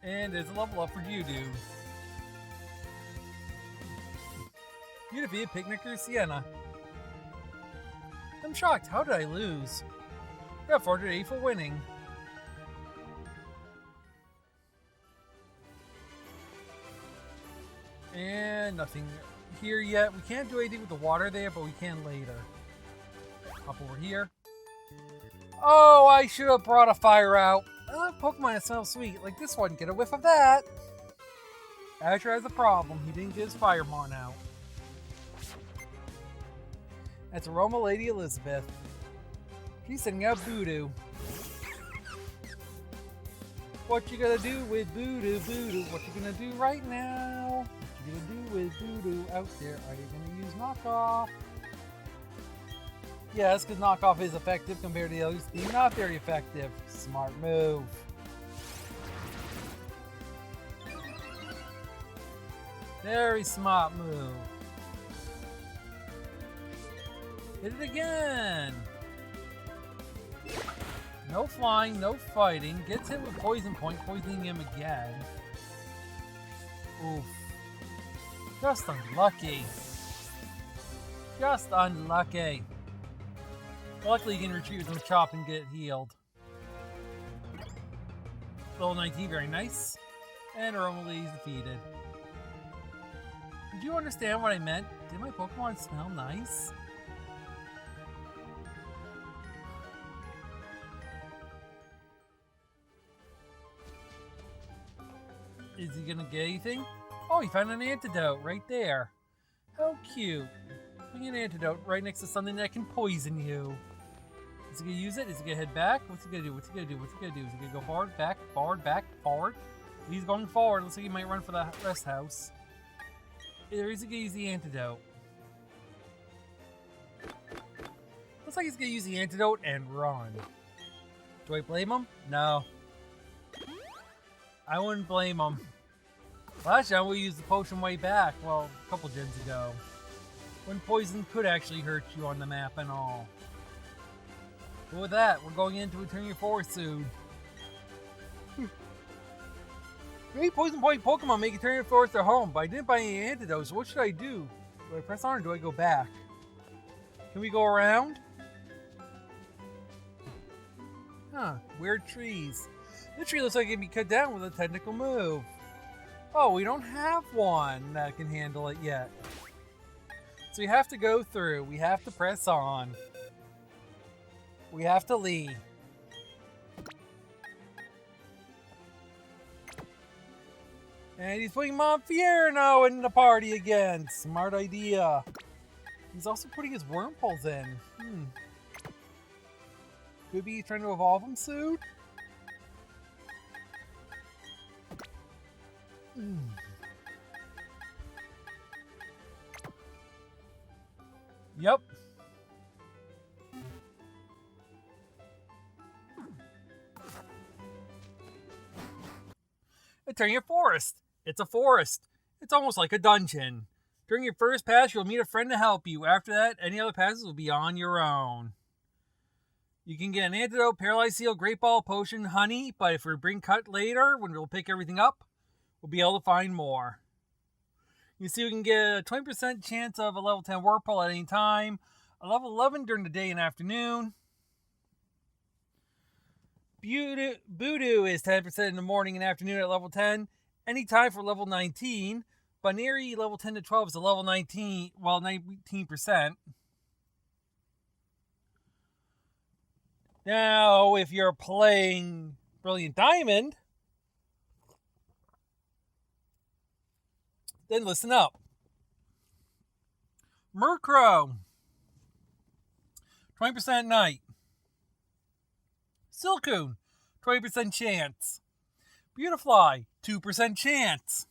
Speaker 1: And there's a level up for Judo. You defeated Picnicker Sienna. I'm shocked. How did I lose? I got 480 for winning. And nothing here yet. We can't do anything with the water there, but we can later. Up over here. Oh, I should have brought a fire out. I love Pokemon that smells sweet. Like this one. Get a whiff of that. Asher has a problem. He didn't get his Firemon out. That's Aroma Lady Elizabeth. She's sending out Voodoo. What you gonna do with Voodoo, Voodoo? What you gonna do right now? What you gonna do with Voodoo out there? Are you gonna use Knockoff? Yes, because Knockoff is effective compared to the others. Being not very effective. Smart move. Very smart move. Hit it again. No flying, no fighting. Gets hit with Poison Point, poisoning him again. Oof. Just unlucky. Just unlucky. Luckily, you can retrieve the Machop and get it healed. Level 19, very nice. And Aromali is defeated. Did you understand what I meant? Did my Pokemon smell nice? Is he gonna get anything? Oh, he found an antidote right there. How cute. Bring an antidote right next to something that can poison you. Is he gonna use it? Is he gonna head back? What's he gonna do? What's he gonna do? What's he gonna do? Is he gonna go forward, back, forward, back, forward? He's going forward. Looks like he might run for the rest house. Or is he gonna use the antidote? Looks like he's gonna use the antidote and run. Do I blame him? No. I wouldn't blame him. Last time we used the potion way back, well, a couple gens ago. When poison could actually hurt you on the map and all. But with that, we're going into Eternia Forest soon. Maybe Poison Point Pokemon make Eternia Forest their home, but I didn't buy any antidotes, so what should I do? Do I press on or do I go back? Can we go around? Huh, weird trees. This tree looks like it can be cut down with a technical move. Oh, we don't have one that can handle it yet. So we have to go through. We have to press on. We have to lead. And he's putting Monferno in the party again. Smart idea. He's also putting his Wurmples in. Could be trying to evolve him soon? Yep. Eternia Forest. It's a forest. It's almost like a dungeon. During your first pass, you'll meet a friend to help you. After that, any other passes will be on your own. You can get an antidote, paralyzed seal, great ball, potion, honey, but if we bring cut later, when we'll pick everything up, we'll be able to find more. You see, we can get a 20% chance of a level 10 Whirlpool at any time, a level 11 during the day and afternoon. Voodoo is 10% in the morning and afternoon at level 10, any time for level 19. Baneri level 10 to 12 is a level 19, well, 19%. Now, if you're playing Brilliant Diamond, then listen up. Murkrow, 20% night. Silcoon, 20% chance. Beautifly, 2% chance.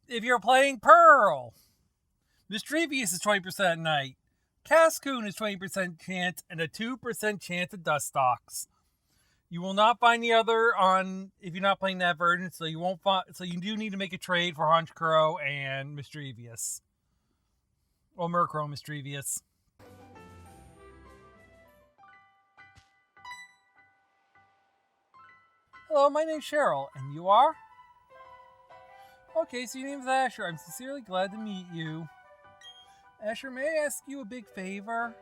Speaker 1: If you're playing Pearl, Mischievous is 20% night. Cascoon is 20% chance and a 2% chance of Dustox. You will not find the other on if you're not playing that version, so you won't find. So you do need to make a trade for Honchkrow and Mischievous. Or Murkrow Mischievous. Hello, my name's Cheryl, and you are? Okay, so your name's Asher. I'm sincerely glad to meet you. Asher, may I ask you a big favor?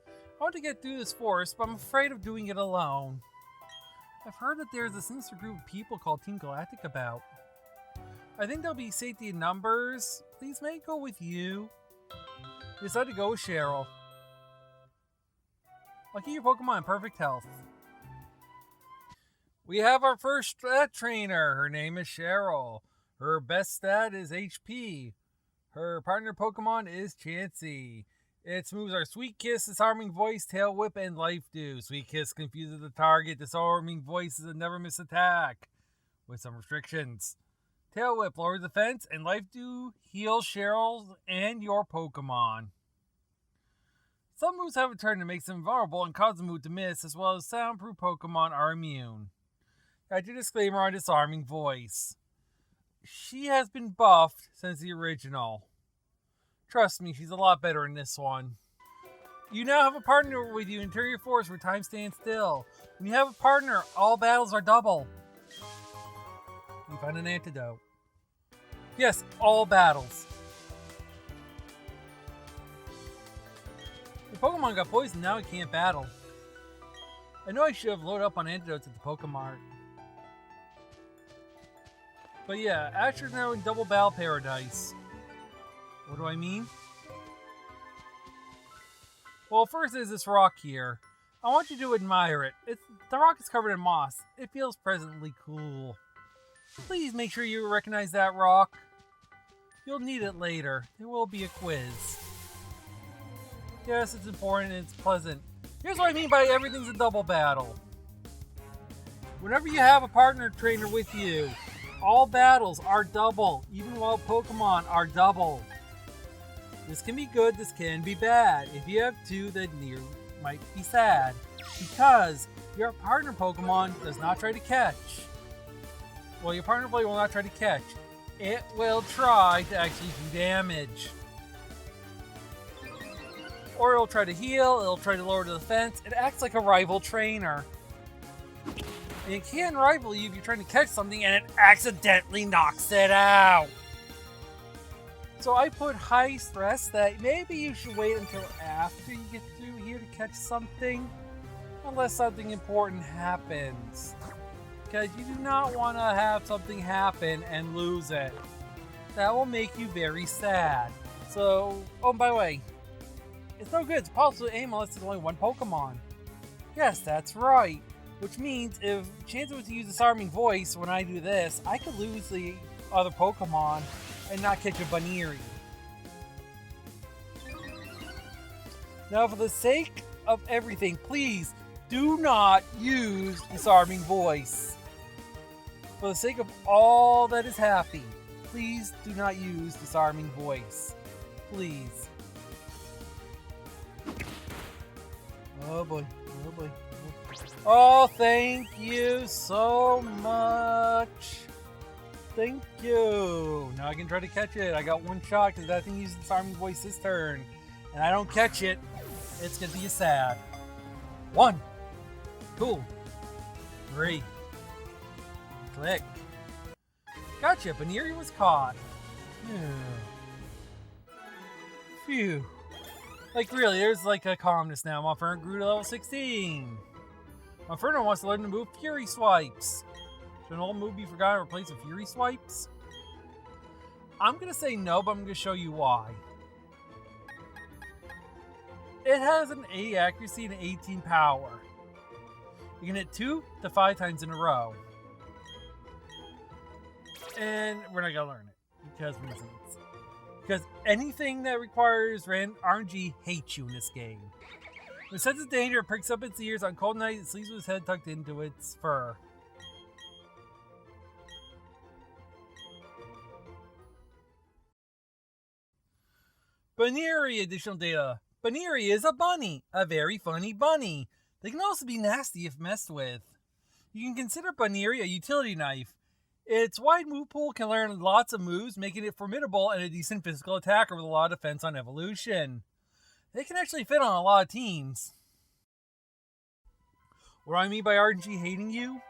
Speaker 1: I want to get through this forest, but I'm afraid of doing it alone. I've heard that there's a sinister group of people called Team Galactic about. I think there'll be safety in numbers. Please may I go with you? I decided to go with Cheryl. I'll keep your Pokemon in perfect health. We have our first stat trainer. Her name is Cheryl. Her best stat is HP. Her partner Pokemon is Chansey. Its moves are Sweet Kiss, Disarming Voice, Tail Whip, and Life Dew. Sweet Kiss confuses the target. Disarming Voice is a never miss attack, with some restrictions. Tail Whip lowers defense, and Life Dew heals Cheryl's and your Pokemon. Some moves have a turn that makes them vulnerable and cause the move to miss, as well as soundproof Pokemon are immune. Add your disclaimer on Disarming Voice. She has been buffed since the original. Trust me, she's a lot better in this one. You now have a partner with you in Interior Forest where time stands still. When you have a partner, all battles are double. You find an antidote. Yes, all battles. The Pokemon got poisoned, now it can't battle. I know I should have loaded up on antidotes at the Pokemart. But yeah, Asher's now in Double Battle Paradise. What do I mean? Well, first is this rock here. I want you to admire it. The rock is covered in moss. It feels presently cool. Please make sure you recognize that rock. You'll need it later. There will be a quiz. Yes, it's important and it's pleasant. Here's what I mean by everything's a double battle. Whenever you have a partner trainer with you, all battles are double, even while Pokemon are double. This can be good, this can be bad. If you have two, then you might be sad. Because your partner Pokemon does not try to catch. Well, your partner Pokemon will not try to catch. It will try to actually do damage. Or it'll try to heal, it'll try to lower the defense. It acts like a rival trainer. And it can rival you if you're trying to catch something and it accidentally knocks it out. So I put high stress that maybe you should wait until after you get through here to catch something. Unless something important happens. Because you do not want to have something happen and lose it. That will make you very sad. So, oh, by the way, it's no good. It's possible to aim unless there's only one Pokemon. Yes, that's right. Which means if Chance was to use Disarming Voice when I do this, I could lose the other Pokemon and not catch a Baniri. Now, for the sake of everything, please do not use Disarming Voice. For the sake of all that is happy, please do not use Disarming Voice. Please. Oh boy, oh boy. Oh, thank you so much. Thank you. Now I can try to catch it. I got one shot because that thing uses Disarming Voice this turn. And I don't catch it. It's going to be sad. 1. Cool. 3. Click. Gotcha. Baniri was caught. Phew. Like, really, there's like a calmness now. Monferno grew to level 16. Monferno wants to learn the move Fury Swipes. Should an old move be forgotten and replaced with Fury Swipes? I'm going to say no, but I'm going to show you why. It has an 80 accuracy and 18 power. You can hit 2 to 5 times in a row. And we're not gonna learn it because reasons. Because anything that requires RNG hates you in this game. When it senses danger, it pricks up its ears. On cold night, it sleeps with its head tucked into its fur. Bunnery additional data. Bunnery is a bunny, a very funny bunny. They can also be nasty if messed with. You can consider Bunnery a utility knife. Its wide move pool can learn lots of moves, making it formidable and a decent physical attacker with a lot of defense on evolution. They can actually fit on a lot of teams. What do I mean by RNG hating you?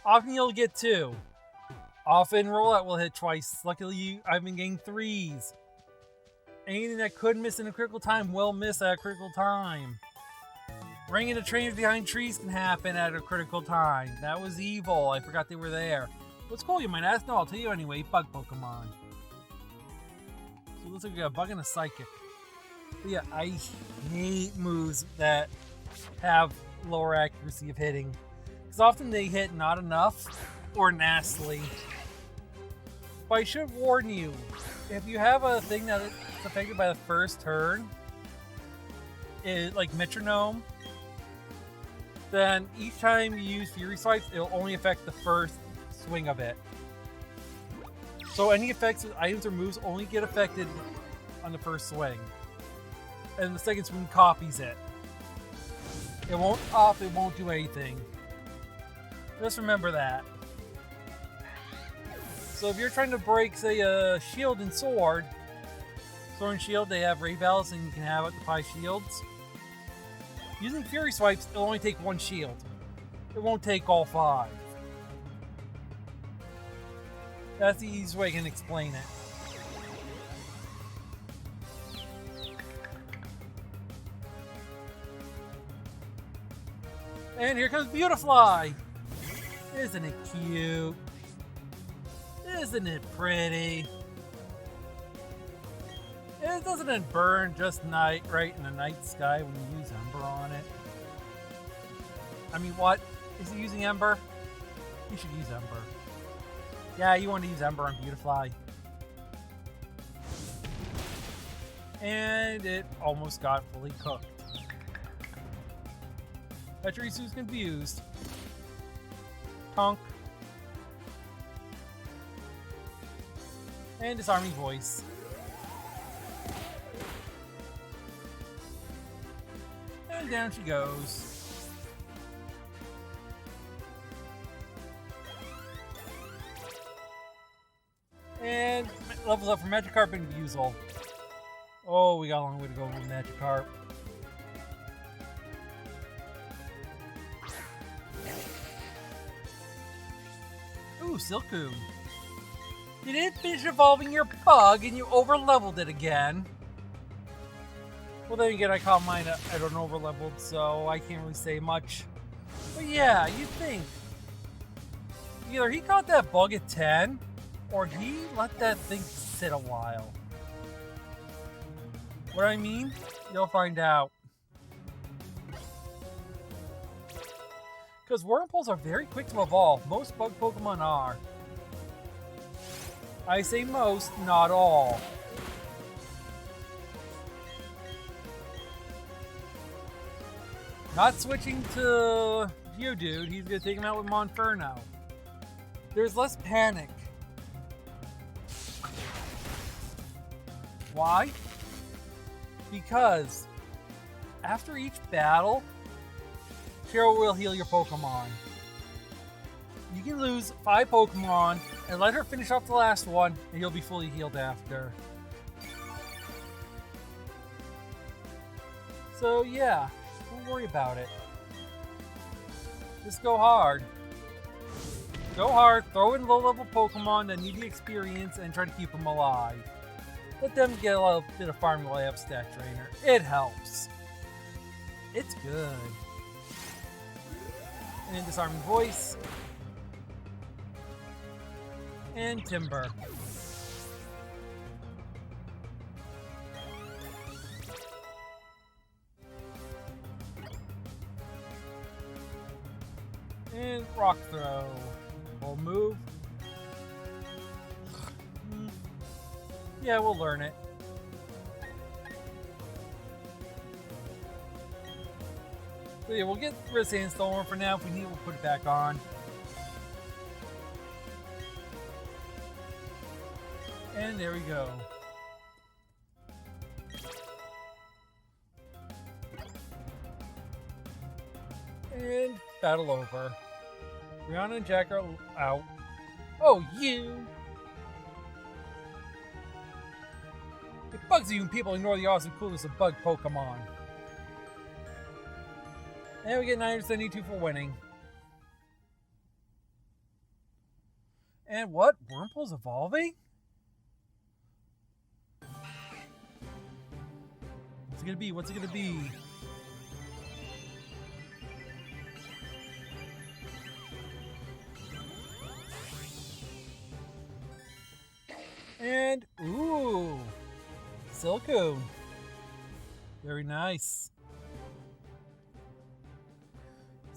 Speaker 1: Often you'll get 2. Often rollout will hit twice. Luckily, I've been getting 3s. Anything that could miss in a critical time will miss at a critical time. Ringing the trains behind trees can happen at a critical time. That was evil. I forgot they were there. What's cool, you might ask? No, I'll tell you anyway. Bug Pokemon. So it looks like we got a bug and a psychic. But yeah, I hate moves that have lower accuracy of hitting. Because often they hit not enough or nastily. But I should warn you, if you have a thing that is affected by the first turn, like Metronome, then each time you use Fury Swipes, it'll only affect the first swing of it. So any effects with items or moves only get affected on the first swing. And the second swing copies it. It won't up, it won't do anything. Just remember that. So if you're trying to break, say, a shield and sword and shield, they have Ray Bells and you can have up to 5 shields. Using Fury Swipes, it'll only take 1 shield. It won't take all 5. That's the easiest way I can explain it. And here comes Beautifly! Isn't it cute? Isn't it pretty? Doesn't it burn just right in the night sky when you use Ember on it? I mean, what? Is he using Ember? You should use Ember. Yeah, you want to use Ember on Beautifly. And it almost got fully cooked. Petrisu's confused. Tonk. And Disarming Voice. And down she goes. And levels up for Magikarp and Buizel. Oh, we got a long way to go with Magikarp. Ooh, Silcoon. You didn't finish evolving your bug and you over-leveled it again. Well, then again, I caught mine at an over-leveled, so I can't really say much. But yeah, you'd think. Either he caught that bug at 10, or he let that thing sit a while. What I mean? You'll find out. Because Wurmples are very quick to evolve. Most bug Pokemon are. I say most, not all. Not switching to Geodude, he's going to take him out with Monferno. There's less panic. Why? Because after each battle, Cheryl will heal your Pokemon. You can lose 5 Pokemon and let her finish off the last one, and you'll be fully healed after. So yeah, don't worry about it. Just go hard. Go hard, throw in low-level Pokemon that need the experience, and try to keep them alive. Let them get a little bit of farming while I have Stat Trainer. It helps. It's good. And Disarming Voice. And Timber. And rock throw. We'll move. Yeah, we'll learn it. So yeah, we'll get rid of Sandstorm for now. If we need it, we'll put it back on. And there we go. And battle over. Brianna and Jack are out. Oh, you! It bugs you when people ignore the awesome coolness of bug Pokemon. And we get 972 for winning. And what? Wurmple's evolving? What's it gonna be? What's it gonna be? And, ooh, Silcoon. Very nice.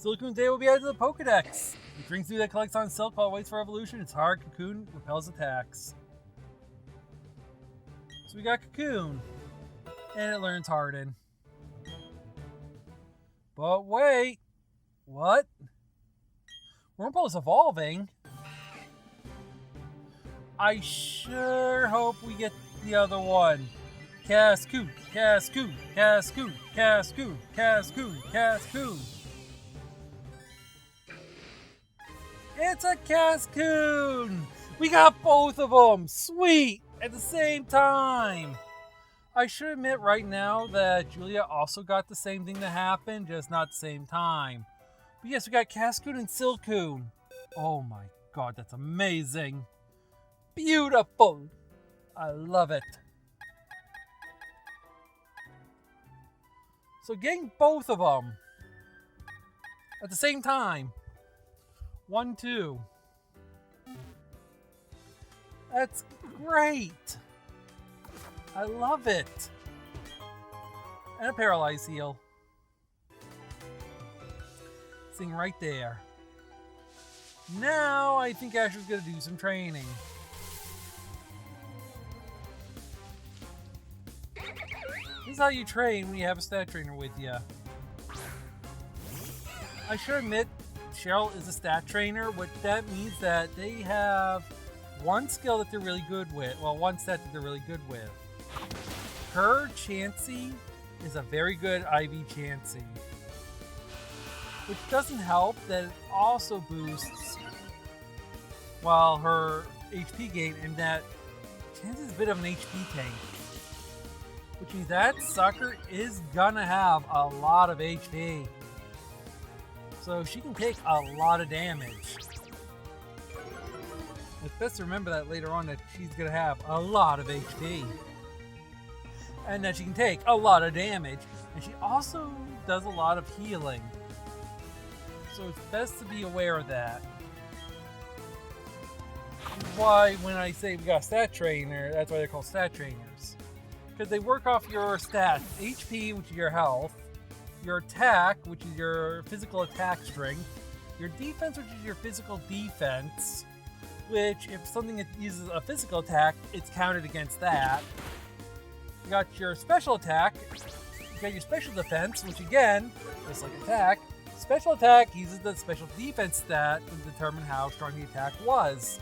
Speaker 1: Silcoon's day will be added to the Pokedex. It drinks through that collects on Silk while it waits for evolution. It's hard. Cocoon repels attacks. So we got Cocoon. And it learns Harden. But wait. What? Wurmple is evolving. I sure hope we get the other one. Cascoon, Cascoon, Cascoon, Cascoon, Cascoon, Cascoon. It's a Cascoon! We got both of them! Sweet! At the same time! I should admit right now that Julia also got the same thing that happened, just not the same time. But yes, we got Cascoon and Silcoon. Oh my god, that's amazing! Beautiful! I love it. So getting both of them at the same time. 1, 2. That's great. I love it. And a paralyzed heal. Thing right there. Now I think Asher's gonna do some training. This is how you train when you have a stat trainer with you. I should admit, Cheryl is a stat trainer, which that means that they have one skill that they're really good with. Well, one stat that they're really good with. Her Chansey is a very good IV Chansey. Which doesn't help that it also boosts while her HP gain, and that Chansey is a bit of an HP tank. Which means that sucker is gonna have a lot of HP. So she can take a lot of damage. It's best to remember that later on, that she's going to have a lot of HP. And that she can take a lot of damage. And she also does a lot of healing. So it's best to be aware of that. Why when I say we got a stat trainer, that's why they're called stat trainers. Because they work off your stats. HP, which is your health. Your attack, which is your physical attack strength. Your defense, which is your physical defense. Which, if something uses a physical attack, it's counted against that. You got your special attack. You got your special defense, which again, just like attack, special attack uses the special defense stat to determine how strong the attack was.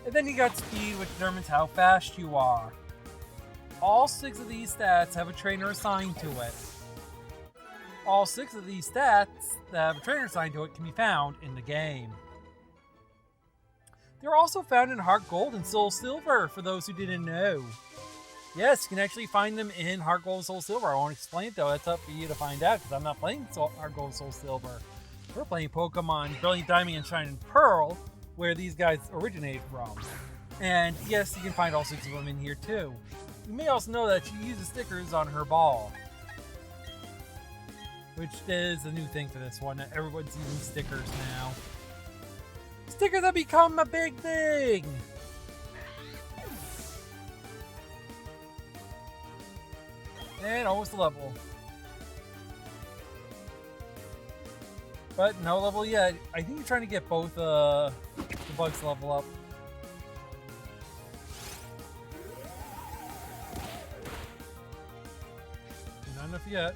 Speaker 1: And then you got speed, which determines how fast you are. All 6 of these stats have a trainer assigned to it. All 6 of these stats that have a trainer assigned to it can be found in the game. They're also found in Heart Gold and Soul Silver, for those who didn't know. Yes, you can actually find them in Heart Gold and Soul Silver. I won't explain it though, that's up for you to find out, because I'm not playing Heart Gold and Soul Silver. We're playing Pokemon Brilliant Diamond and Shining Pearl, where these guys originated from. And yes, you can find all 6 of them in here too. You may also know that she uses stickers on her ball. Which is a new thing for this one. Everyone's using stickers now. Stickers have become a big thing! And almost a level. But no level yet. I think you're trying to get both the bugs to level up. Not enough yet.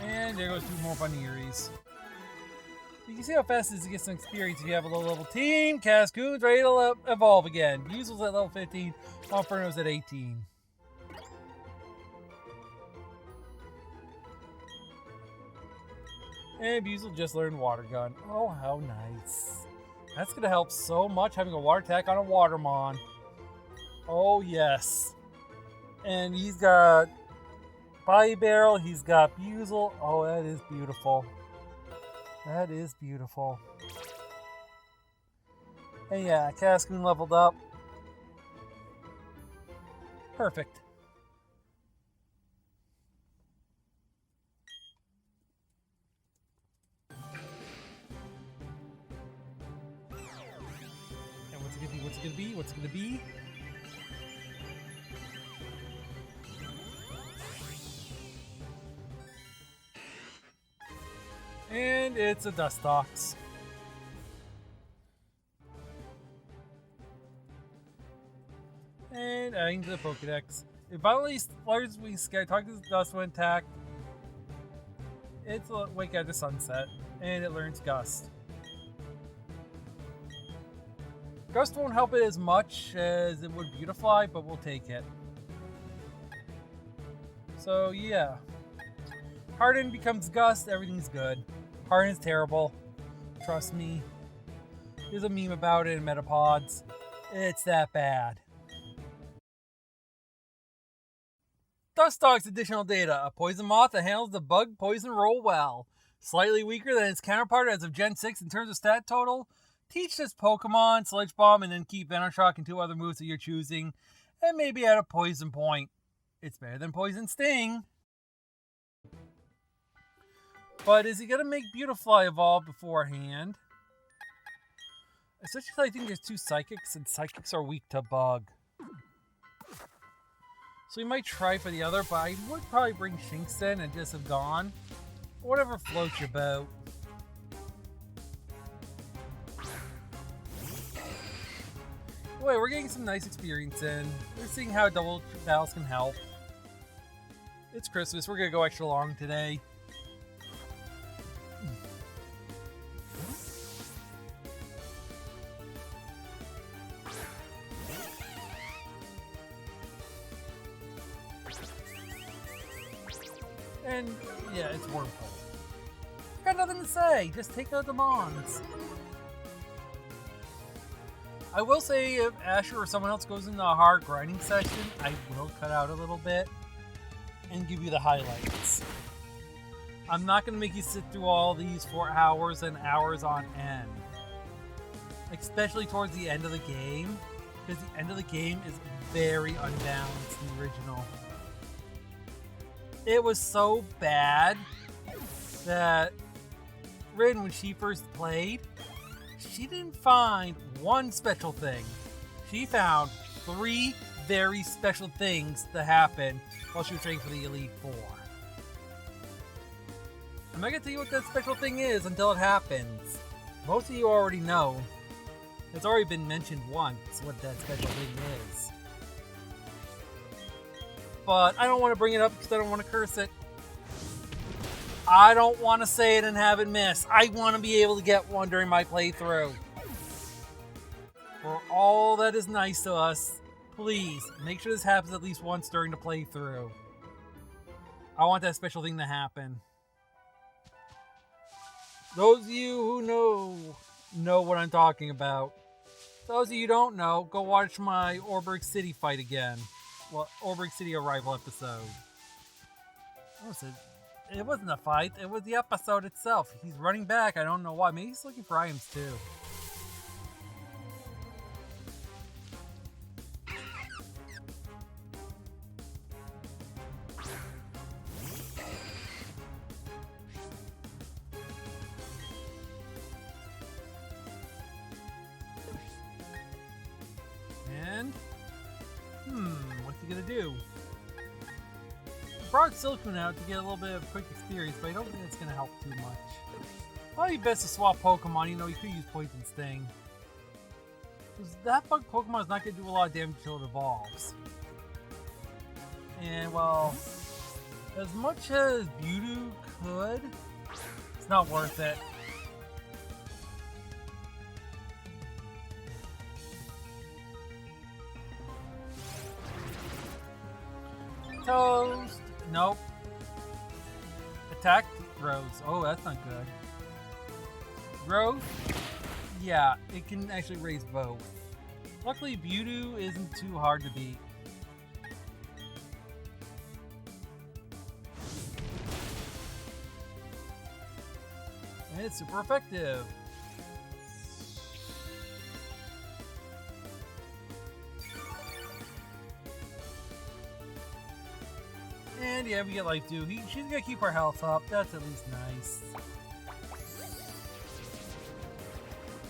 Speaker 1: And there goes 2 more Bunnieries. You can see how fast it is to get some experience if you have a low level team. Cascoon's ready to evolve again. Busel's at level 15, while Inferno's at 18. And Busel just learned Water Gun. Oh, how nice. That's going to help so much having a water attack on a Watermon. Oh, yes. And he's got Body Barrel, he's got Busel. Oh, that is beautiful. That is beautiful. And yeah, Cascoon leveled up. Perfect. And what's it gonna be? What's it gonna be? What's it gonna be? And it's a Dustox. And adding to the Pokedex. It violently flares we scared. Talk to the Dust when attacked. It's a wake at the sunset. And it learns Gust. Gust won't help it as much as it would Beautifly, but we'll take it. So yeah. Harden becomes Gust, everything's good. Harden's terrible. Trust me. There's a meme about it in Metapods. It's that bad. Dustox additional data. A poison moth that handles the bug poison roll well. Slightly weaker than its counterpart as of Gen 6 in terms of stat total. Teach this Pokemon, Sludge Bomb, and then keep Venoshock and 2 other moves that you're choosing. And maybe add a poison point. It's better than Poison Sting. But is he going to make Beautifly evolve beforehand? Especially because I think there's 2 Psychics, and Psychics are weak to Bug. So we might try for the other, but I would probably bring Shinx in and just have gone. Whatever floats your boat. Wait, we're getting some nice experience in. We're seeing how double battles can help. It's Christmas, we're going to go extra long today. And yeah, it's Wormhole. Got nothing to say, just take out the Mons. I will say if Asher or someone else goes into a hard grinding session, I will cut out a little bit and give you the highlights. I'm not going to make you sit through all these for hours and hours on end. Especially towards the end of the game, because the end of the game is very unbalanced in the original. It was so bad that Rin, when she first played, she didn't find one special thing. She found 3 very special things to happen while she was training for the Elite Four. I'm not going to tell you what that special thing is until it happens. Most of you already know. It's already been mentioned once what that special thing is. But I don't want to bring it up because I don't want to curse it. I don't want to say it and have it miss. I want to be able to get one during my playthrough. For all that is nice to us, please make sure this happens at least once during the playthrough. I want that special thing to happen. Those of you who know what I'm talking about. Those of you who don't know, go watch my Orberg City fight again. Well, Orberg City Arrival episode. What was it? It wasn't a fight, it was the episode itself. He's running back, I don't know why. Maybe he's looking for items too. do. I brought Silcoon out to get a little bit of quick experience, but I don't think it's going to help too much. Probably best to swap Pokemon, you know, you could use Poison Sting. Because that bug Pokemon is not going to do a lot of damage until it evolves. And, well, as much as Mewtwo could, it's not worth it. Toast. Nope. Attack grows. Oh, that's not good. Growth? Yeah, it can actually raise both. Luckily, Mewtwo isn't too hard to beat. And it's super effective. And yeah, we get Life Dew. She's gonna keep her health up. That's at least nice.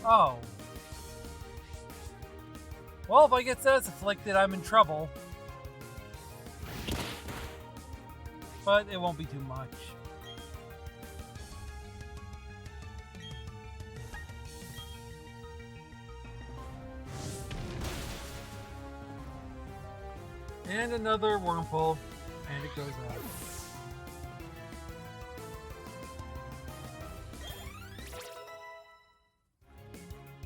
Speaker 1: Oh. Well, if I get Status Afflicted, I'm in trouble. But it won't be too much. And another Wurmple. And it goes out.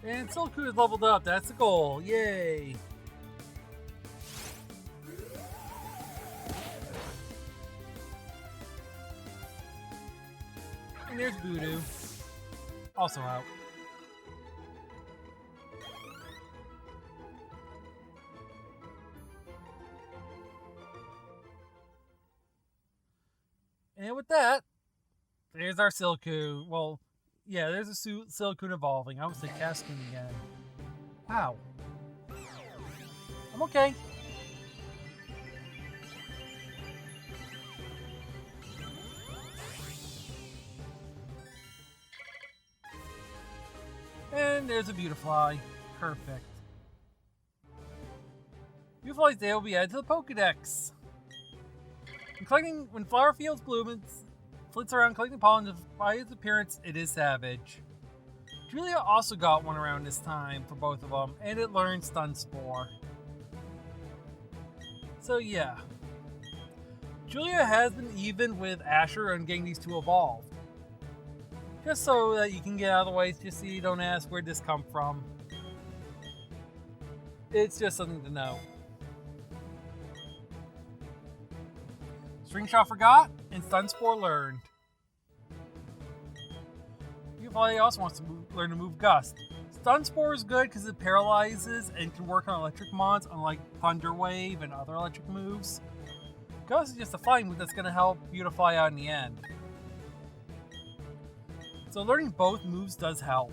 Speaker 1: And Silcoon is leveled up. That's the goal. Yay! And there's Voodoo. Also out. And with that, there's our Silcoon. Well, yeah, there's a Silcoon evolving. I would say Cascoon again. Wow. I'm okay. And there's a Beautifly. Perfect. Beautifly's day will be added to the Pokedex. When flower fields bloom and flits around collecting pollen, by its appearance, it is savage. Julia also got one around this time for both of them, and it learned Stun Spore. So yeah. Julia has been even with Asher on getting these two evolved. Just so that you can get out of the way, just so you don't ask where'd this come from. It's just something to know. String Shot forgot, and Stun Spore learned. Beautifly also wants to learn to move Gust. Stun Spore is good because it paralyzes and can work on electric mons, unlike Thunder Wave and other electric moves. Gust is just a flying move that's going to help Beautifly out in the end. So learning both moves does help.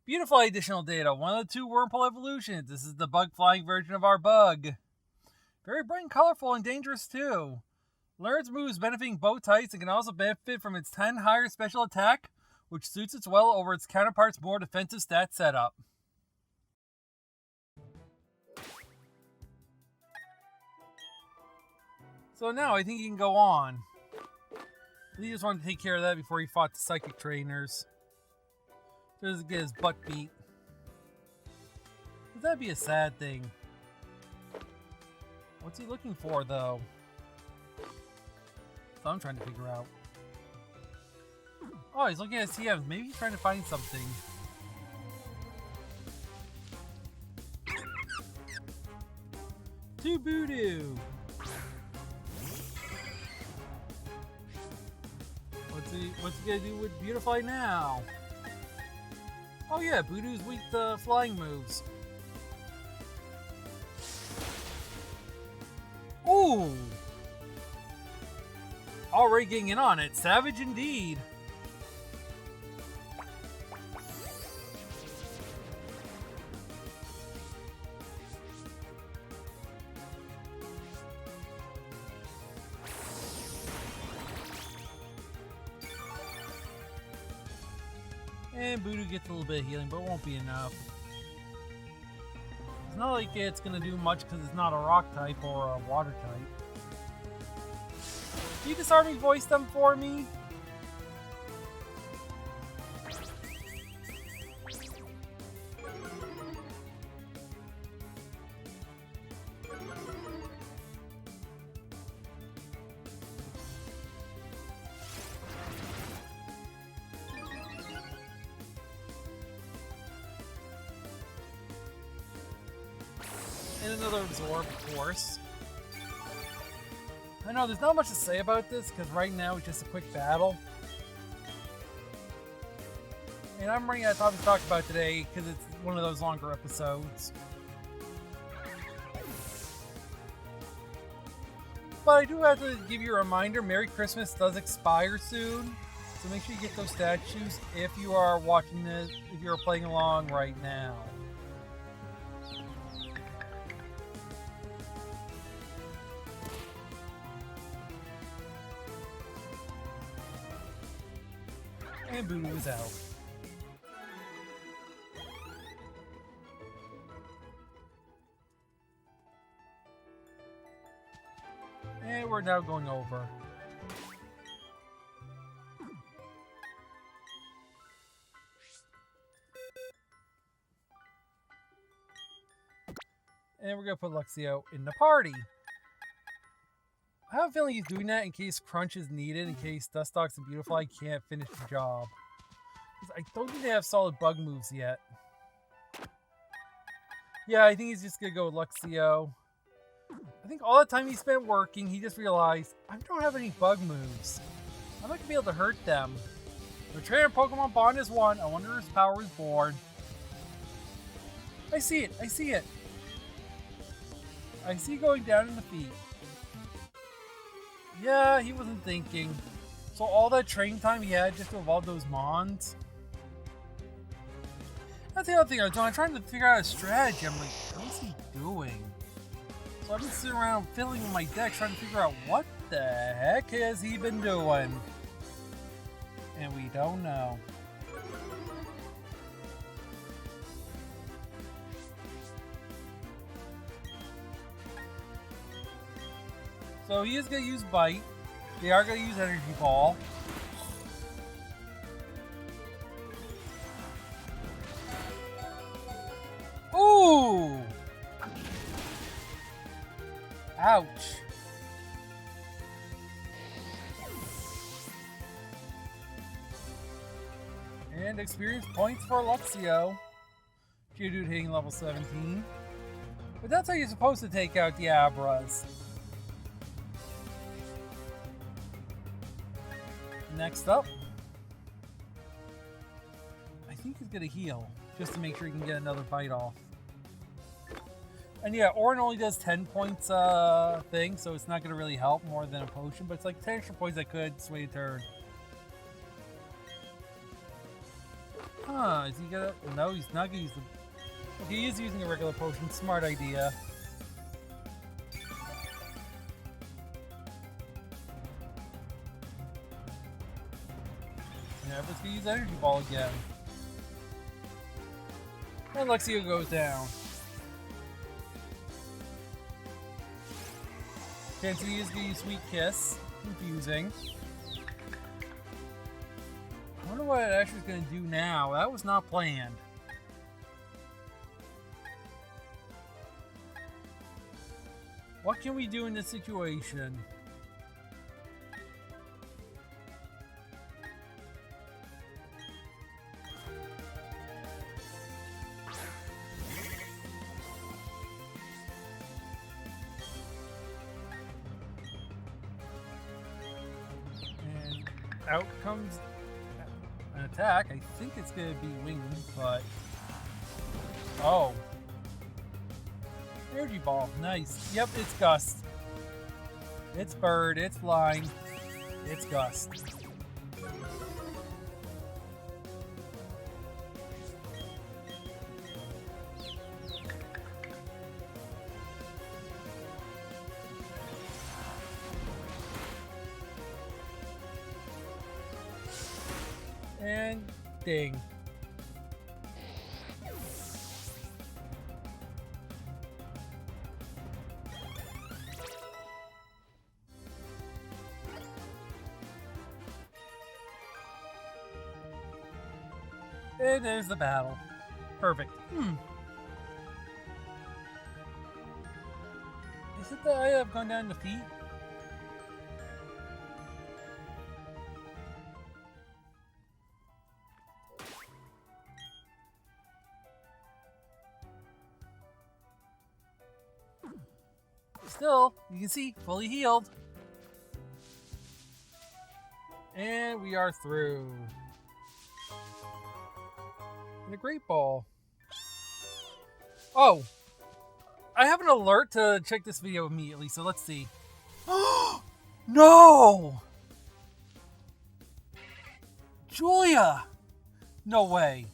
Speaker 1: Beautiful additional data. One of the two Wurmple evolutions. This is the bug flying version of our bug. Very bright and colorful and dangerous too. Learns moves benefiting both types and can also benefit from its 10 higher special attack, which suits it well over its counterpart's more defensive stat setup. So now I think he can go on. He just wanted to take care of that before he fought the psychic trainers. Just get his butt beat. That'd be a sad thing. What's he looking for, though? So I'm trying to figure out. Oh, he's looking at CMs. Maybe he's trying to find something. To Voodoo! What's he gonna do with Beautifly now? Oh yeah, Voodoo's weak to flying moves. Ooh! Already getting in on it. Savage indeed. And Voodoo gets a little bit of healing, but it won't be enough. It's not like it's going to do much because it's not a rock type or a water type. Can you disarm me voice them for me? And another absorb, of course. I know there's not much to say about this because right now it's just a quick battle. And I'm running out of topics to talk about today because it's one of those longer episodes. But I do have to give you a reminder, Merry Christmas does expire soon. So make sure you get those statues if you are watching this, if you're playing along right now. And Voodoo is out. And we're now going over. And we're going to put Luxio in the party. I have a feeling he's doing that in case Crunch is needed, in case Dustox and Beautifly can't finish the job. I don't think they have solid bug moves yet. Yeah, I think he's just going to go with Luxio. I think all the time he spent working, he just realized, I don't have any bug moves. I'm not going to be able to hurt them. The trainer Pokemon Bond is one. I wonder if his power is born. I see it. I see it. I see going down in the feet. Yeah, he wasn't thinking. So all that train time he had just to evolve those Mons. That's the other thing I was doing. I'm trying to figure out a strategy. I'm like, what's he doing? So I've been sitting around fiddling with my deck trying to figure out what the heck has he been doing? And we don't know. So he is going to use Bite. They are going to use Energy Ball. Ooh! Ouch. And experience points for Luxio. Geodude hitting level 17. But that's how you're supposed to take out the Abras. Next up, I think he's going to heal, just to make sure he can get another bite off. And yeah, Orin only does 10 points thing, so it's not going to really help more than a potion, but it's like 10 extra points that could sway a turn. Huh, is he going to... No, he's not going to use the... Okay, he is using a regular potion. Smart idea. Yeah, let's use Energy Ball again. And Luxio goes down. Chansey is going to use Sweet Kiss. Confusing. I wonder what Asher's going to do now. That was not planned. What can we do in this situation? Out comes an attack. I think it's going to be winged, but... Oh. Energy Ball. Nice. Yep, it's Gust. It's Bird. It's Flying. It's Gust. And ding. And there's the battle. Perfect. Is it that I have gone down in defeat? Still, you can see, fully healed. And we are through. And a great ball. Oh! I have an alert to check this video immediately, so let's see. No! Julia! No way.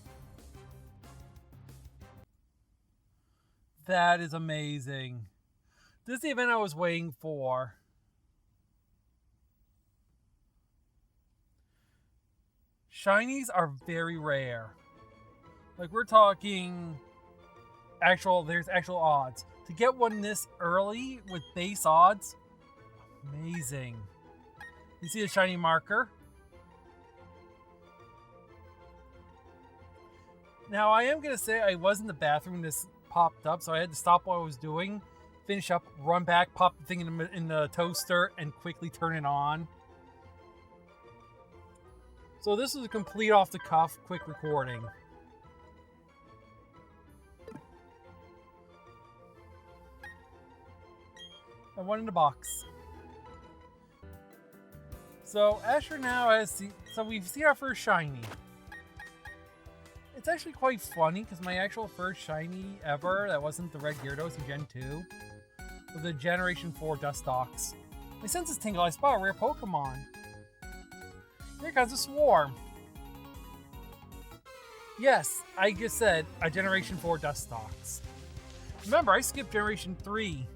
Speaker 1: That is amazing. This is the event I was waiting for. Shinies are very rare. Like, we're talking there's actual odds. To get one this early with base odds, amazing. You see the shiny marker? Now, I am going to say I was in the bathroom when this popped up, so I had to stop what I was doing, finish up, run back, pop the thing in the toaster, and quickly turn it on. So this was a complete off-the-cuff, quick recording. And one in the box. So Asher now has so we've seen our first shiny. It's actually quite funny because my actual first shiny ever that wasn't the red Gyarados in Gen 2 was the Generation 4 Dustox. My senses tingle. I spot a rare Pokemon. Here comes a swarm. Yes, I just said a Generation 4 Dustox. Remember, I skipped Generation 3.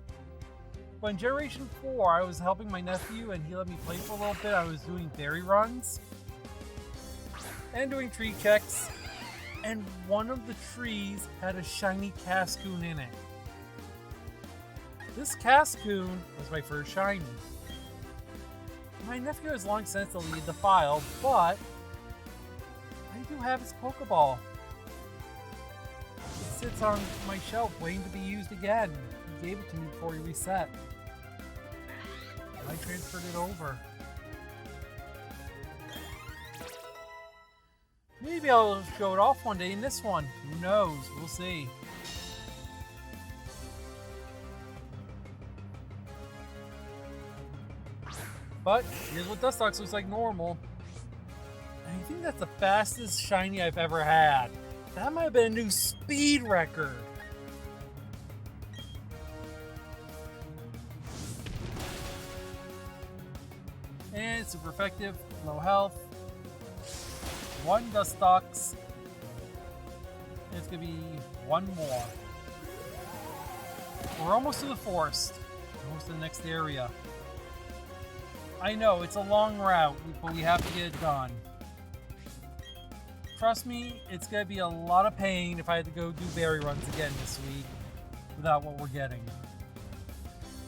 Speaker 1: But in Generation 4, I was helping my nephew and he let me play for a little bit. I was doing berry runs and doing tree checks. And one of the trees had a shiny Cascoon in it. This Cascoon was my first shiny. My nephew has long since deleted the file, but I do have his Pokeball. It sits on my shelf waiting to be used again. He gave it to me before he reset. I transferred it over. Maybe I'll show it off one day in this one. Who knows? We'll see. But here's what Dustox looks like normal. And I think that's the fastest shiny I've ever had. That might have been a new speed record. And super effective, low health. One Dustox. And it's gonna be one more. We're almost to the forest. Almost to the next area. I know, it's a long route, but we have to get it done. Trust me, it's gonna be a lot of pain if I had to go do berry runs again this week without what we're getting.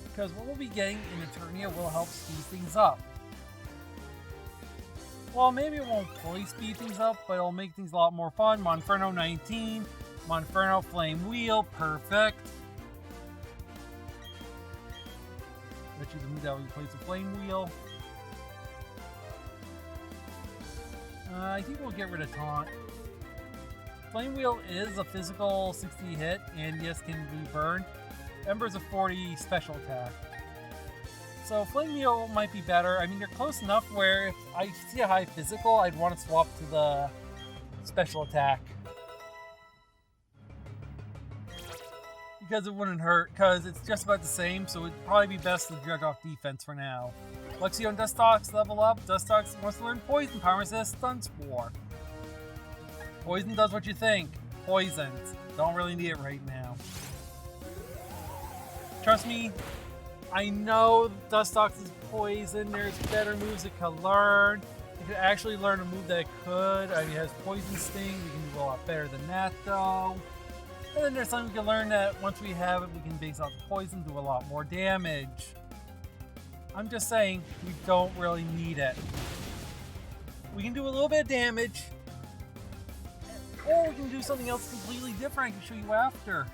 Speaker 1: Because what we'll be getting in Eternia will help speed things up. Well, maybe it won't fully speed things up, but it'll make things a lot more fun. Monferno 19, Monferno Flame Wheel, perfect. Bet you the move that replace the Flame Wheel. I think we'll get rid of Taunt. Flame Wheel is a physical 60 hit, and yes, can be burned. Ember's a 40 special attack. So Flame Wheel might be better. I mean, they're close enough where if I see a high physical, I'd want to swap to the special attack. Because it wouldn't hurt, because it's just about the same, so it'd probably be best to judge off defense for now. Luxio and Dustox level up. Dustox wants to learn Poison. Power Resist, Stun Spore. Poison does what you think. Poisons. Don't really need it right now. Trust me, I know Dustox is poison. There's better moves it can learn. It could actually learn a move that it could. I mean, it has Poison Sting. We can do a lot better than that, though. And then there's something we can learn that once we have it, we can base off the poison, do a lot more damage. I'm just saying, we don't really need it. We can do a little bit of damage. Or we can do something else completely different I can show you after.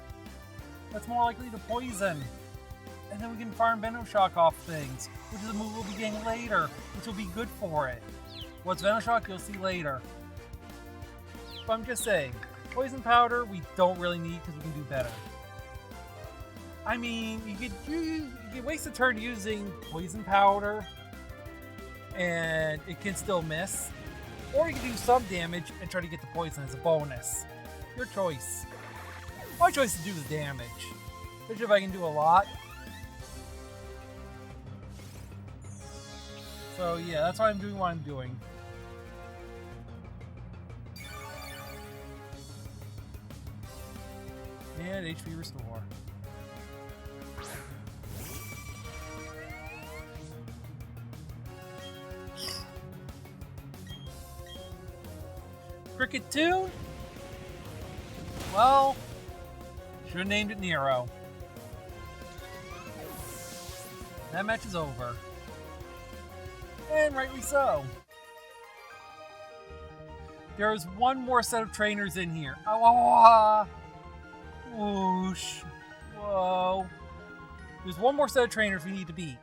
Speaker 1: That's more likely to poison. And then we can farm Venoshock off things, which is a move we'll be getting later, which will be good for it. What's Venoshock, you'll see later. But I'm just saying, poison powder we don't really need because we can do better. I mean, you could waste a turn using poison powder and it can still miss. Or you can do some damage and try to get the poison as a bonus. Your choice. My choice is to do the damage. Especially if I can do a lot. So yeah, that's why I'm doing what I'm doing. And HP restore. Cricket Tune? Well, should have named it Nero. That match is over. And rightly so. There is one more set of trainers in here. Whoosh. Whoa. There's one more set of trainers we need to beat.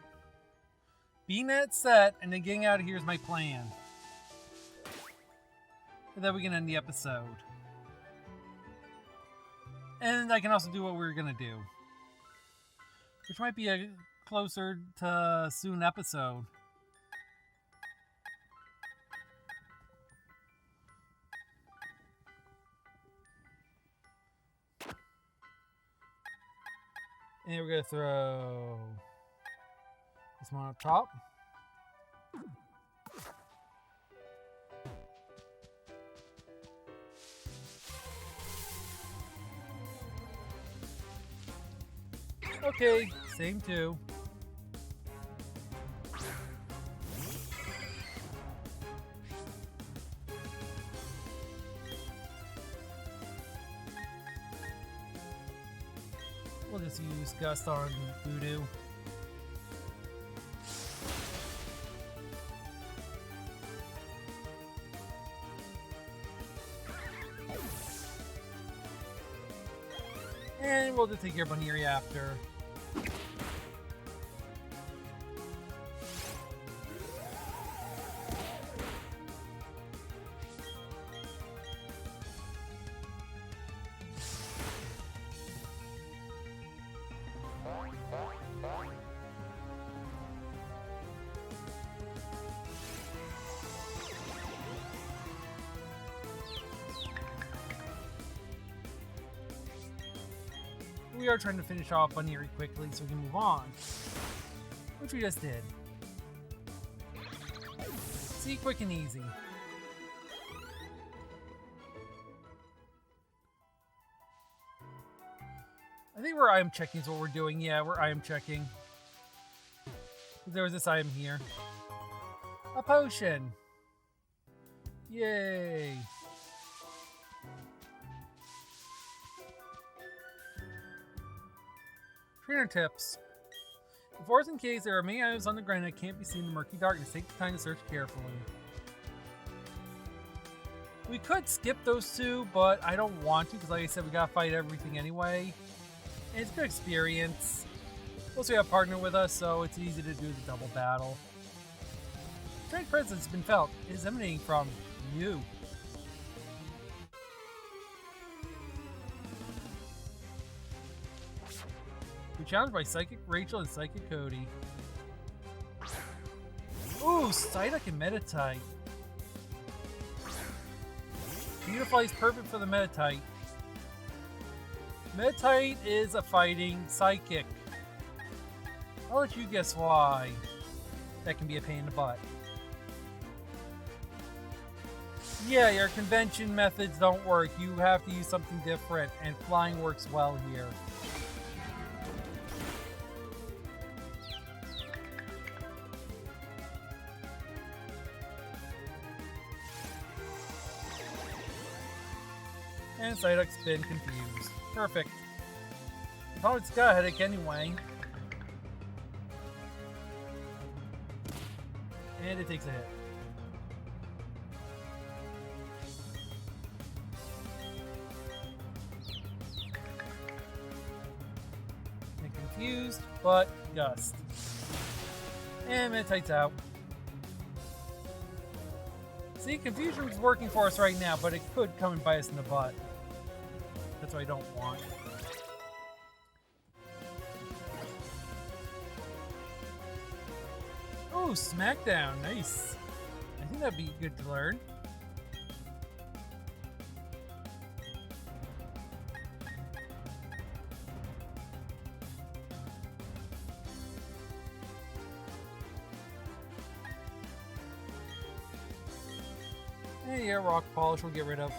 Speaker 1: Beating that set and then getting out of here is my plan. And then we can end the episode. And I can also do what we were going to do. Which might be a closer to soon episode. And we're going to throw this one up top. Okay, same two. We'll just use Gust on Voodoo. And we'll just take care of Bunny after. We are trying to finish off Bunny quickly so we can move on. Which we just did. See, quick and easy. I think we're item checking is what we're doing. Yeah, we're item checking. There was this item here. A potion! Yay! Trainer tips. Before in case there are many items on the ground that can't be seen in the murky darkness, take the time to search carefully. We could skip those two, but I don't want to because like I said, we gotta fight everything anyway. And it's a good experience. Plus we have a partner with us, so it's easy to do the double battle. Strange presence has been felt. It is emanating from you. We're challenged by Psychic Rachel and Psychic Cody. Ooh, Psyduck and Meditite. Beautifly is perfect for the Meditite. Meditite is a fighting Psychic. I'll let you guess why. That can be a pain in the butt. Yeah, your convention methods don't work. You have to use something different, and flying works well here. And Psyduck's been confused. Perfect. Oh, it's got a headache anyway. And it takes a hit. but Gust. And Meditite's out. See, Confusion is working for us right now, but it could come and bite us in the butt. That's what I don't want. Oh, Smackdown. Nice. I think that'd be good to learn. Yeah, Rock Polish we'll get rid of.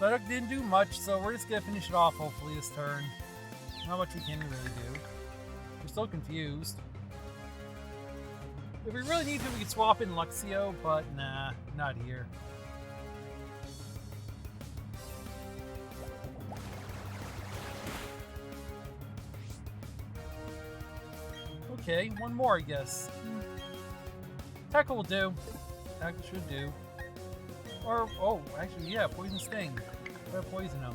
Speaker 1: Psyduck didn't do much, so we're just gonna finish it off hopefully this turn. Not much we can really do. We're still confused. If we really need to, we could swap in Luxio, but nah, not here. Okay, one more, I guess. Tackle will do. Tackle should do. Or, oh, actually, yeah, Poison Sting. Better poison him.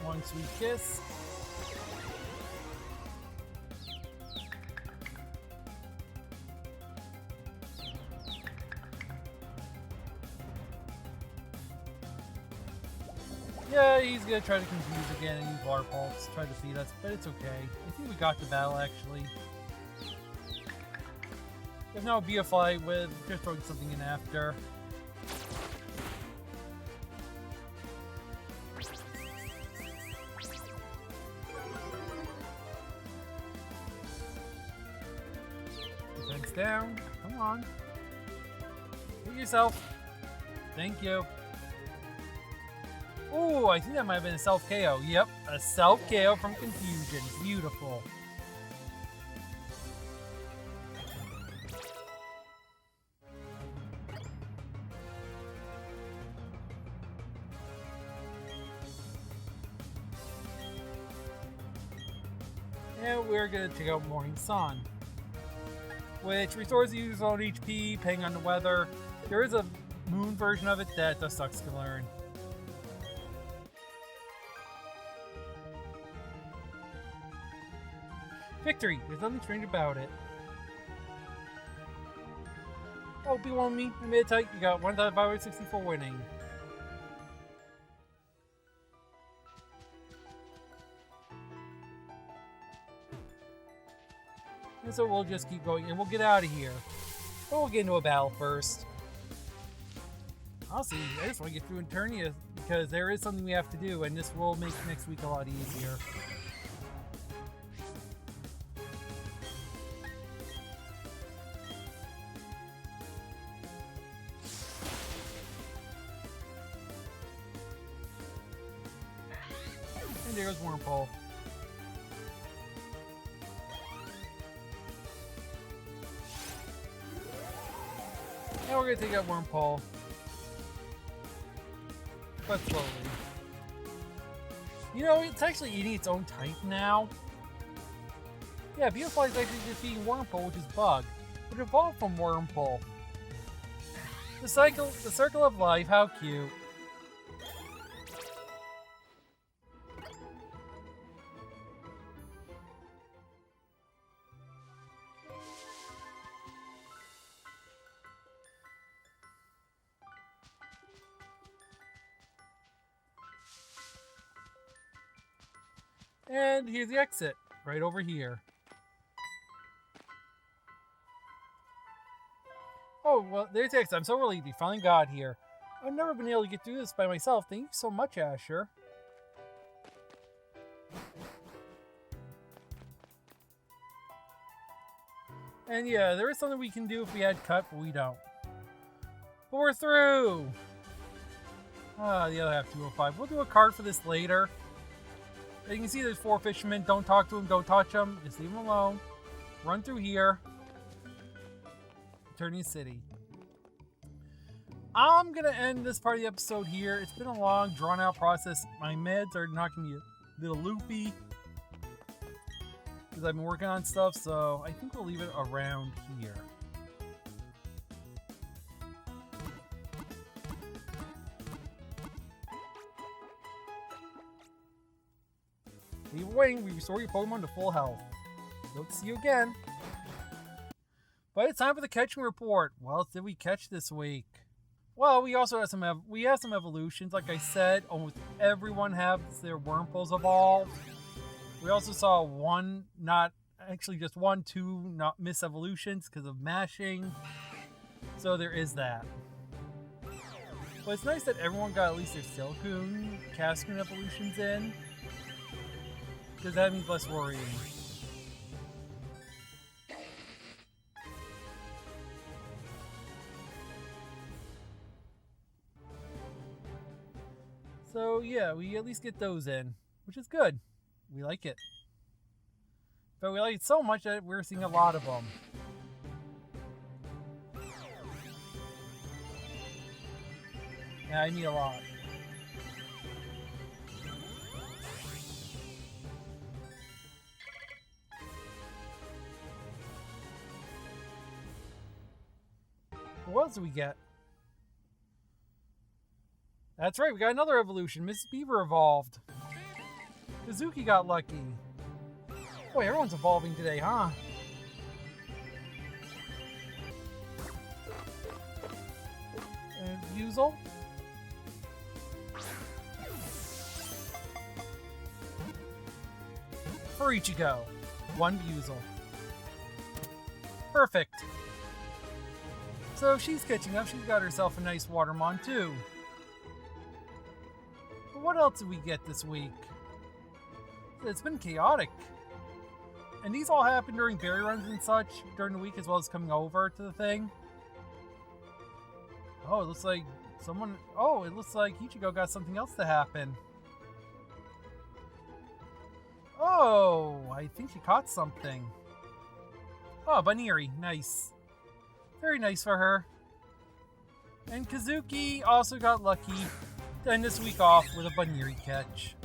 Speaker 1: One Sweet Kiss. Yeah, he's gonna try to confuse again and use Water Pulse, try to feed us, but it's okay. I think we got the battle actually. If not, Beautifly with just throwing something in after. Defense down. Come on. Hit yourself. Thank you. Oh, I think that might have been a self-KO. Yep, a self-KO from Confusion. Beautiful. And we're going to take out Morning Sun, which restores the user's own HP, depending on the weather. There is a moon version of it that the Sucks can learn. Victory! There's nothing strange about it. Oh, be one me, you made it tight. You got 1,564 winning. And so we'll just keep going and we'll get out of here. But we'll get into a battle first. Honestly, I just want to get through Eternia because there is something we have to do, and this will make next week a lot easier. And there's Wormpole. Now we're gonna take out Wormpole. But slowly. You know, it's actually eating its own type now. Yeah, Beautifly is actually defeating Wormpole, which is Bug, which evolved from Wormpole. The circle of life, how cute. And here's the exit, right over here. Oh, well, there's the exit. I'm so relieved you finally got here. I've never been able to get through this by myself. Thank you so much, Asher. And yeah, there is something we can do if we had cut, but we don't. But we're through! Ah, the other half 205. We'll do a card for this later. You can see there's 4 fishermen. Don't talk to them. Don't touch them. Just leave them alone. run through here. Eternia City. I'm going to end this part of the episode here. It's been a long, drawn-out process. My meds are knocking me a little loopy because I've been working on stuff, so I think we'll leave it around here. Leave waiting, we restore your Pokemon to full health. Hope to see you again. But it's time for the catching report. What else did we catch this week? Well, we also had some evolutions. Like I said, almost everyone has their Wurmples evolved. We also saw two not miss evolutions because of mashing. So there is that. But it's nice that everyone got at least their Silcoon, Cascoon evolutions in. Because that means less worrying. So yeah, we at least get those in, which is good. We like it. But we like it so much that we're seeing a lot of them. Yeah, I need a lot. What else do we get? That's right, we got another evolution. Miss Beaver evolved. Kazuki got lucky. Boy, everyone's evolving today, huh? And Buzel. For Ichigo. One Buzel. Perfect. So she's catching up. She's got herself a nice Watermon too. But what else did we get this week? It's been chaotic. And these all happened during berry runs and such during the week, as well as coming over to the thing. Oh, it looks like it looks like Ichigo got something else to happen. Oh, I think she caught something. Oh, Baniri. Nice. Very nice for her. And Kazuki also got lucky to end this week off with a Baniri catch.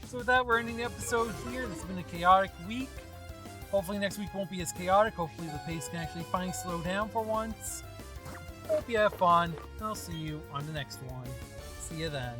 Speaker 1: So with that, we're ending the episode here. This has been a chaotic week. Hopefully next week won't be as chaotic. Hopefully the pace can actually finally slow down for once. Hope you have fun, and I'll see you on the next one. See you then.